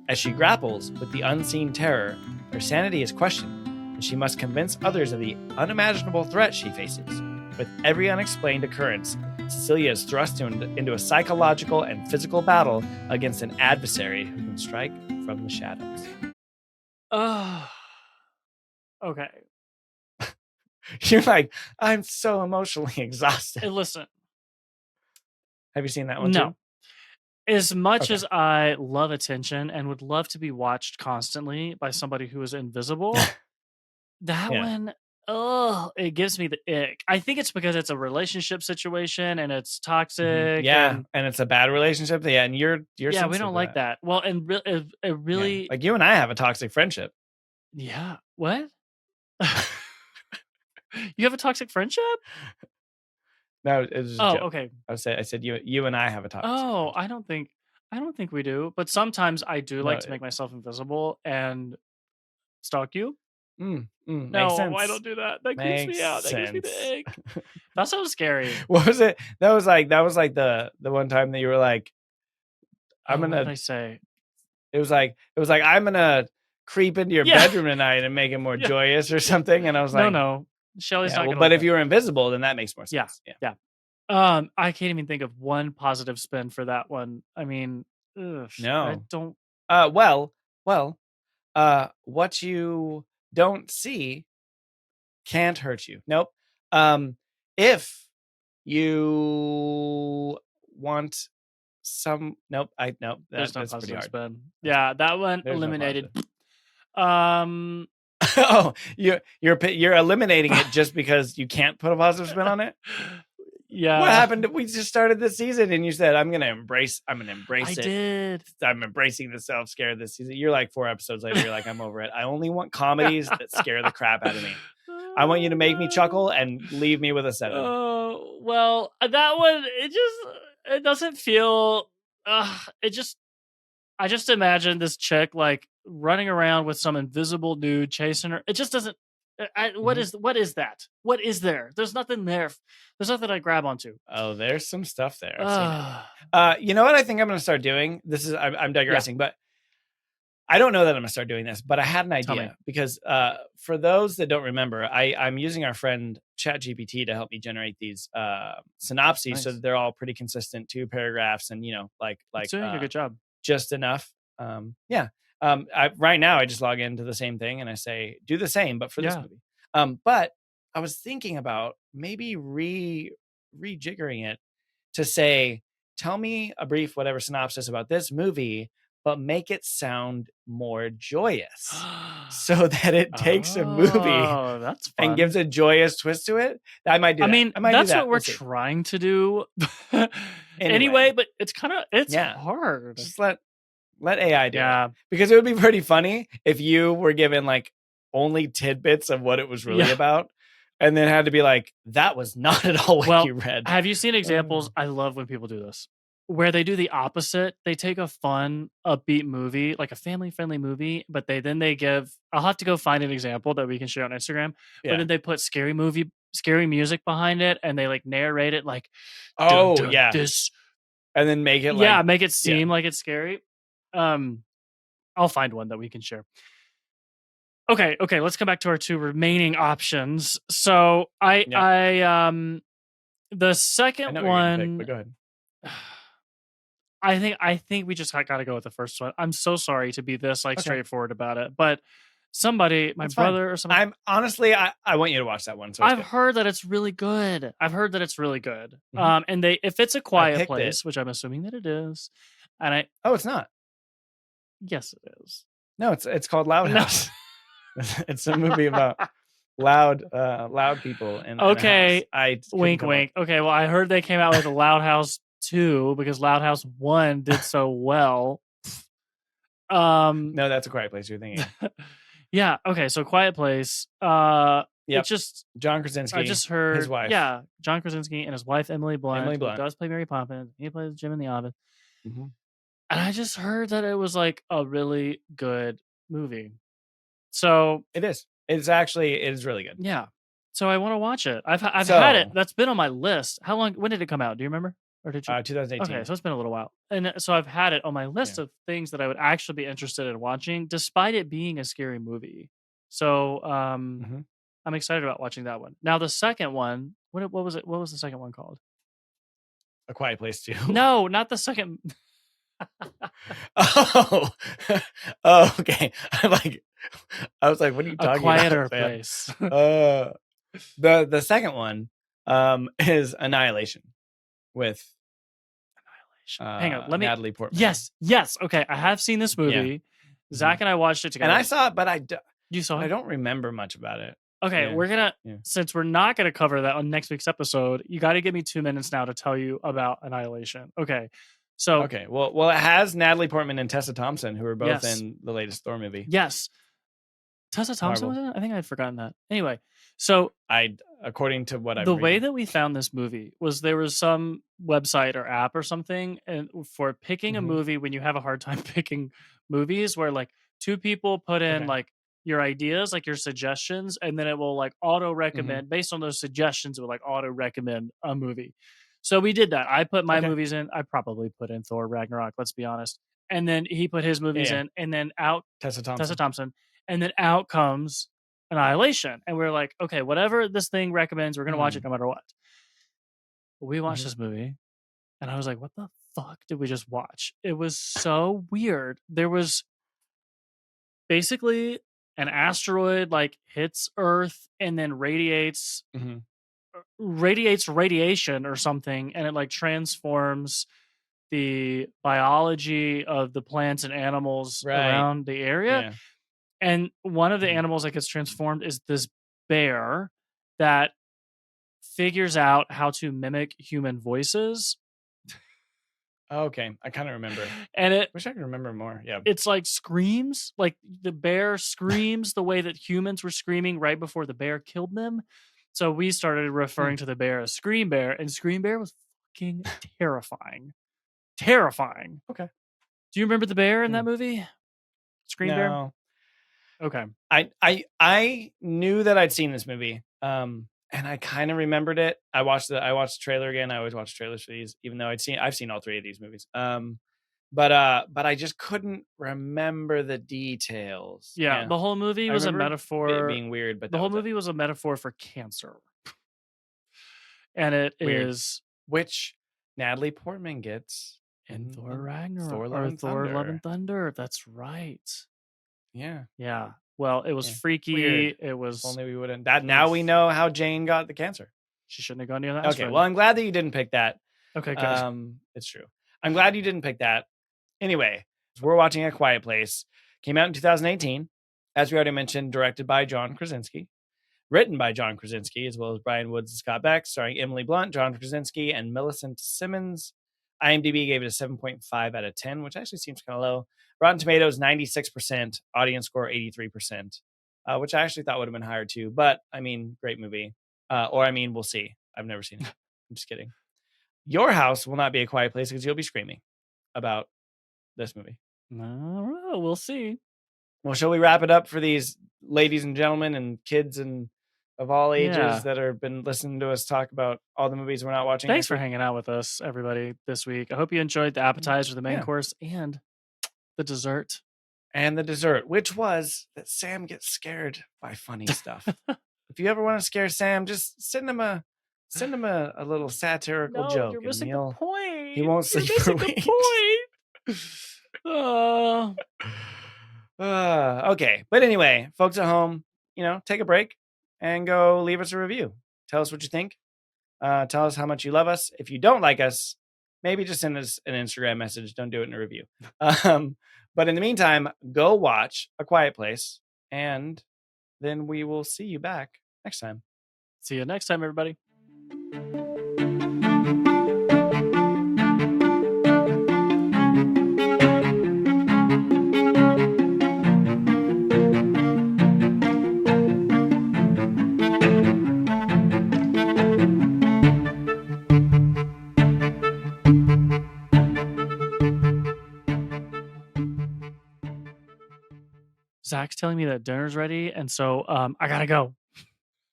Speaker 1: As she grapples with the unseen terror, her sanity is questioned, and she must convince others of the unimaginable threat she faces. With every unexplained occurrence, Cecilia is thrust into a psychological and physical battle against an adversary who can strike from the shadows.
Speaker 2: Okay.
Speaker 1: You're like, I'm so emotionally exhausted.
Speaker 2: Hey, listen.
Speaker 1: Have you seen that one
Speaker 2: No.
Speaker 1: too?
Speaker 2: As much as I love attention and would love to be watched constantly by somebody who is invisible, that one, it gives me the ick. I think it's because it's a relationship situation and it's toxic.
Speaker 1: And it's a bad relationship. Yeah, and you're
Speaker 2: we don't like that. Well, and it really
Speaker 1: like you and I have a toxic friendship.
Speaker 2: Yeah. What? You have a toxic friendship?
Speaker 1: No, it was a joke.
Speaker 2: Okay.
Speaker 1: I said you and I have a toxic.
Speaker 2: Oh, friendship. I don't think we do. But sometimes I do like to make myself invisible and stalk you.
Speaker 1: No,
Speaker 2: I don't do that. That creeps me out. That gives me the ick. That sounds scary.
Speaker 1: What was it? That was like the one time that you were like, I'm gonna.
Speaker 2: What did I say?
Speaker 1: It was like I'm gonna creep into your bedroom tonight and make it more joyous or something. And I was like,
Speaker 2: no. Shelly's not gonna.
Speaker 1: But if you were invisible, then that makes more sense.
Speaker 2: Yeah. I can't even think of one positive spin for that one. I mean, no, I don't.
Speaker 1: What you don't see can't hurt you. Nope. If you want some,
Speaker 2: There's no
Speaker 1: that's pretty
Speaker 2: positive
Speaker 1: hard.
Speaker 2: spin. Yeah, that one eliminated.
Speaker 1: You're eliminating it just because you can't put a positive spin on it.
Speaker 2: Yeah.
Speaker 1: What happened? We just started the season and you said, I'm going to embrace it.
Speaker 2: I did.
Speaker 1: I'm embracing the self-scare this season. You're like 4 episodes later. You're like, I'm over it. I only want comedies that scare the crap out of me. I want you to make me chuckle and leave me with a 7.
Speaker 2: Oh, well, that one, it doesn't feel, I just imagine this chick like running around with some invisible dude chasing her. It just doesn't, what is that? What is there? There's nothing there. There's nothing I grab onto.
Speaker 1: Oh, there's some stuff there. You know what I think I'm going to start doing? I'm digressing, but I don't know that I'm going to start doing this, but I had an idea because for those that don't remember, I'm using our friend ChatGPT to help me generate these synopses so that they're all pretty consistent, 2 paragraphs and, like
Speaker 2: it's doing a good job.
Speaker 1: Just enough. Right now I just log into the same thing and I say, do the same, but for this movie. But I was thinking about maybe rejiggering it to say, tell me a brief, whatever synopsis about this movie, but make it sound more joyous so that it takes a movie
Speaker 2: that's fun.
Speaker 1: and gives a joyous twist to it. I might do that.
Speaker 2: I mean, that's what we're trying to do anyway, but it's hard.
Speaker 1: Just let AI do it. Because it would be pretty funny if you were given like only tidbits of what it was really about and then had to be like, that was not at all what you read.
Speaker 2: Have you seen examples? I love when people do this. Where they do the opposite. They take a fun, upbeat movie, like a family-friendly movie, but they give... I'll have to go find an example that we can share on Instagram. But then they put scary music behind it, and they like narrate it like, this,
Speaker 1: and then make it like...
Speaker 2: make it seem like it's scary. I'll find one that we can share. Okay, let's come back to our 2 remaining options. So the second one...
Speaker 1: Pick, but go ahead.
Speaker 2: I think we just got to go with the first one. I'm so sorry to be this straightforward about it, but somebody, my brother or something.
Speaker 1: I want you to watch that one. So
Speaker 2: I've heard that it's really good. Mm-hmm. And if it's A Quiet Place, which I'm assuming that it is, and
Speaker 1: it's not.
Speaker 2: Yes, it is.
Speaker 1: No, it's called Loud House. It's a movie about loud people.
Speaker 2: Okay. Wink. Okay. Well, I heard they came out with a Loud House 2 because Loud House 1 did so well.
Speaker 1: No, that's A Quiet Place you're thinking.
Speaker 2: Yeah. Okay. So Quiet Place. It's just
Speaker 1: John Krasinski.
Speaker 2: I just heard
Speaker 1: his wife.
Speaker 2: Yeah, John Krasinski and his wife Emily Blunt. Who does play Mary Poppins. He plays Jim in The Office. Mm-hmm. And I just heard that it was like a really good movie. So
Speaker 1: it is. It is really good.
Speaker 2: Yeah. So I want to watch it. I've had it. That's been on my list. How long? When did it come out? Do you remember? Or did you?
Speaker 1: 2018.
Speaker 2: Okay, so it's been a little while, and so I've had it on my list of things that I would actually be interested in watching, despite it being a scary movie. So I'm excited about watching that one. Now the second one, what was it? What was the second one called?
Speaker 1: A Quiet Place 2.
Speaker 2: No, not the second.
Speaker 1: Okay. I was like, what are you talking about?
Speaker 2: A Quieter Place.
Speaker 1: The second one is Annihilation with
Speaker 2: Hang on, let me...
Speaker 1: Natalie Portman.
Speaker 2: Yes. Okay, I have seen this movie. Yeah. Zach and I watched it together.
Speaker 1: And I saw it, but
Speaker 2: you saw it?
Speaker 1: I don't remember much about it.
Speaker 2: Okay, we're gonna since we're not gonna cover that on next week's episode, you got to give me 2 minutes now to tell you about Annihilation. Okay. So
Speaker 1: well, it has Natalie Portman and Tessa Thompson, who are both in the latest Thor movie.
Speaker 2: Yes, Tessa Thompson was in it. I think I'd forgotten that. Anyway, so
Speaker 1: according to what
Speaker 2: the way that we found this movie was there was some website or app or something, and for picking a movie when you have a hard time picking movies, where like 2 people put in like your ideas, like your suggestions, and then it will like auto recommend based on those suggestions. It will like auto recommend a movie. So we did that. I put my movies in. I probably put in Thor Ragnarok, let's be honest. And then he put his movies in, and then out Tessa Thompson. And then out comes Annihilation. And we're like, okay, whatever this thing recommends, we're going to watch it no matter what. We watched this movie, and I was like, what the fuck did we just watch? It was so weird. There was basically an asteroid like hits Earth and then radiates radiation or something, and it like transforms the biology of the plants and animals around the area. And one of the animals that gets transformed is this bear that figures out how to mimic human voices.
Speaker 1: Okay, I kind of remember.
Speaker 2: And it
Speaker 1: wish I could remember more. Yeah.
Speaker 2: It's like screams, like the bear screams the way that humans were screaming right before the bear killed them. So we started referring to the bear as Scream Bear, and Scream Bear was fucking terrifying. Terrifying.
Speaker 1: Okay.
Speaker 2: Do you remember the bear in that movie? Scream Bear?
Speaker 1: No.
Speaker 2: Okay.
Speaker 1: I knew that I'd seen this movie. And I kind of remembered it. I watched the trailer again. I always watch trailers for these, even though I've seen all three of these movies. But I just couldn't remember the details.
Speaker 2: Yeah. The whole movie was a metaphor.
Speaker 1: It being weird, but
Speaker 2: the whole movie was a metaphor for cancer. And it
Speaker 1: weird.
Speaker 2: is
Speaker 1: which Natalie Portman gets
Speaker 2: in Thor Ragnarok,
Speaker 1: Thor
Speaker 2: Love and Thunder. That's right.
Speaker 1: Yeah.
Speaker 2: Yeah. Well, it was freaky.
Speaker 1: Weird.
Speaker 2: It was.
Speaker 1: If only we wouldn't. Now we know how Jane got the cancer.
Speaker 2: She shouldn't have gone near that.
Speaker 1: Okay. Well, I'm glad that you didn't pick that.
Speaker 2: Okay, good.
Speaker 1: It's true. I'm glad you didn't pick that. Anyway, we're watching A Quiet Place. Came out in 2018. As we already mentioned, directed by John Krasinski. Written by John Krasinski, as well as Brian Woods and Scott Beck, starring Emily Blunt, John Krasinski, and Millicent Simmons. IMDb gave it a 7.5 out of 10, which actually seems kind of low. Rotten Tomatoes, 96%. Audience score, 83%, which I actually thought would have been higher too. But, I mean, great movie. We'll see. I've never seen it. I'm just kidding. Your house will not be a quiet place because you'll be screaming about this movie.
Speaker 2: No, we'll see.
Speaker 1: Well, shall we wrap it up for these ladies and gentlemen and kids and of all ages that have been listening to us talk about all the movies we're not watching?
Speaker 2: Thanks for hanging out with us, everybody, this week. I hope you enjoyed the appetizer, the main course, and the dessert.
Speaker 1: And the dessert, which was that Sam gets scared by funny stuff. If you ever want to scare Sam, just send him a little satirical joke.
Speaker 2: You're missing the point.
Speaker 1: He won't sleep for weeks. Okay. But anyway, folks at home, take a break and go leave us a review. Tell us what you think. Tell us how much you love us. If you don't like us, maybe just send us an Instagram message. Don't do it in a review. But in the meantime, go watch A Quiet Place, and then we will see you back next time.
Speaker 2: See you next time, everybody. Zach's telling me that dinner's ready, and so I gotta go.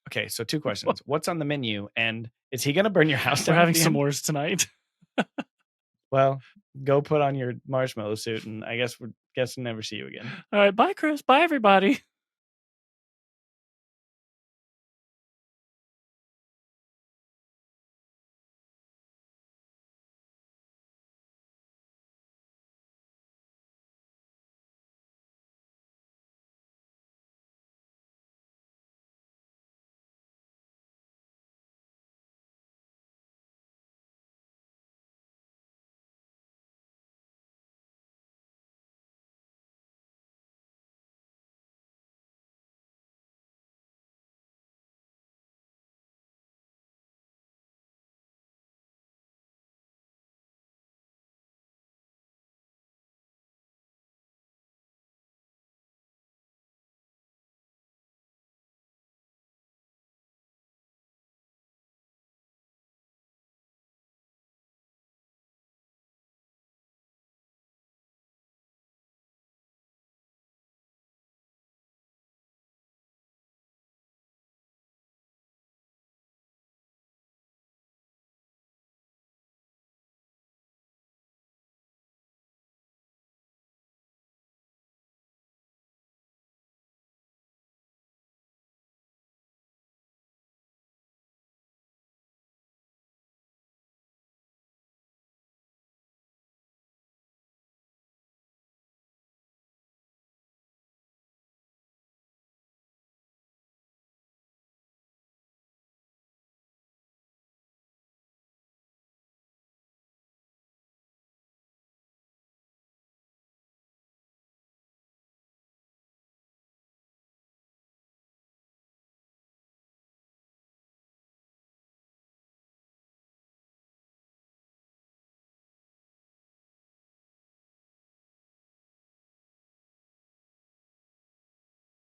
Speaker 1: Okay, so 2 questions. What's on the menu, and is he gonna burn your house down?
Speaker 2: We're having s'mores tonight.
Speaker 1: Well, go put on your marshmallow suit, and I guess we'll never see you again.
Speaker 2: All right, bye, Chris. Bye, everybody.